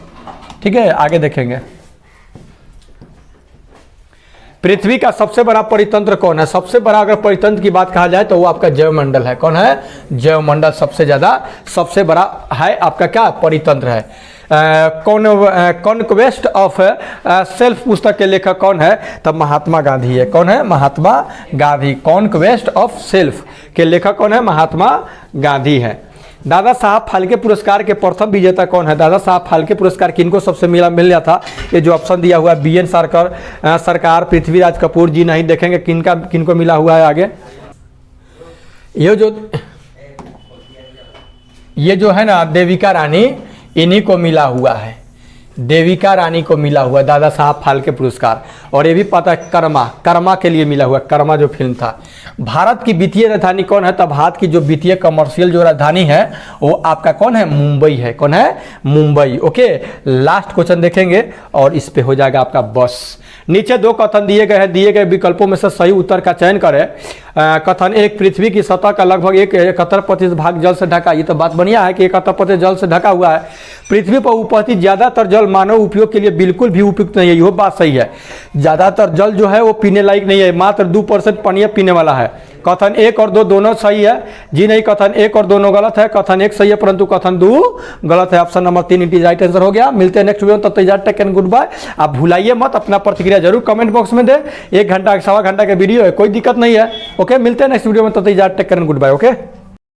ठीक है। आगे देखेंगे, पृथ्वी का सबसे बड़ा परितंत्र कौन है? सबसे बड़ा अगर परितंत्र की बात कहा जाए तो वो आपका जैवमंडल है। कौन है? जैवमंडल सबसे बड़ा है आपका क्या परितंत्र है। कॉन्क्वेस्ट ऑफ सेल्फ पुस्तक के लेखक कौन है? तब महात्मा गांधी है। कौन है? Mahatma Gandhi. Conquest of self के लेखक कौन है? महात्मा गांधी है। दादा साहब फाल्के पुरस्कार के प्रथम विजेता कौन है? दादा साहब फाल्के पुरस्कार किनको सबसे मिल गया था? ये जो ऑप्शन दिया हुआ है, BN सरकार, पृथ्वीराज कपूर जी, नहीं देखेंगे किनको मिला हुआ है आगे। ये जो है ना देविका रानी, इन्हीं को मिला हुआ है, देविका रानी को मिला हुआ दादा साहब फाल्के पुरस्कार। और ये भी पता है कर्मा के लिए मिला हुआ, कर्मा जो फिल्म था। भारत की वित्तीय राजधानी कौन है? तब भारत की जो वित्तीय कमर्शियल जो राजधानी है वो आपका कौन है? मुंबई है। कौन है? मुंबई। ओके, लास्ट क्वेश्चन देखेंगे और इस पे हो जाएगा आपका बस। नीचे दो कथन दिए गए हैं, दिए गए विकल्पों में से सही उत्तर का चयन करें। कथन एक, पृथ्वी की सतह का लगभग 71% भाग जल से ढका। ये तो बात बढ़िया है कि 71% जल से ढका हुआ है। पृथ्वी पर उपस्थित ज्यादातर जल मानव उपयोग के लिए बिल्कुल भी उपयुक्त नहीं है। यह बात सही है, ज्यादातर जल जो है वो पीने लायक नहीं है, मात्र 2% पानी पीने वाला है। कथन एक और दो दोनों सही है जी? नहीं, कथन एक और दोनों गलत है। कथन एक सही है परंतु कथन दो गलत है। Option number 3 it right answer हो गया। मिलते हैं नेक्स्ट वीडियो में, तब तक टेक एंड गुड बाय। आप भुलाइए मत, अपना प्रतिक्रिया जरूर कमेंट बॉक्स में दे। 1 घंटा 1.25 घंटा का वीडियो है, कोई दिक्कत नहीं है। ओके, मिलते हैं नेक्स्ट वीडियो में, तब तक take and goodbye. Okay.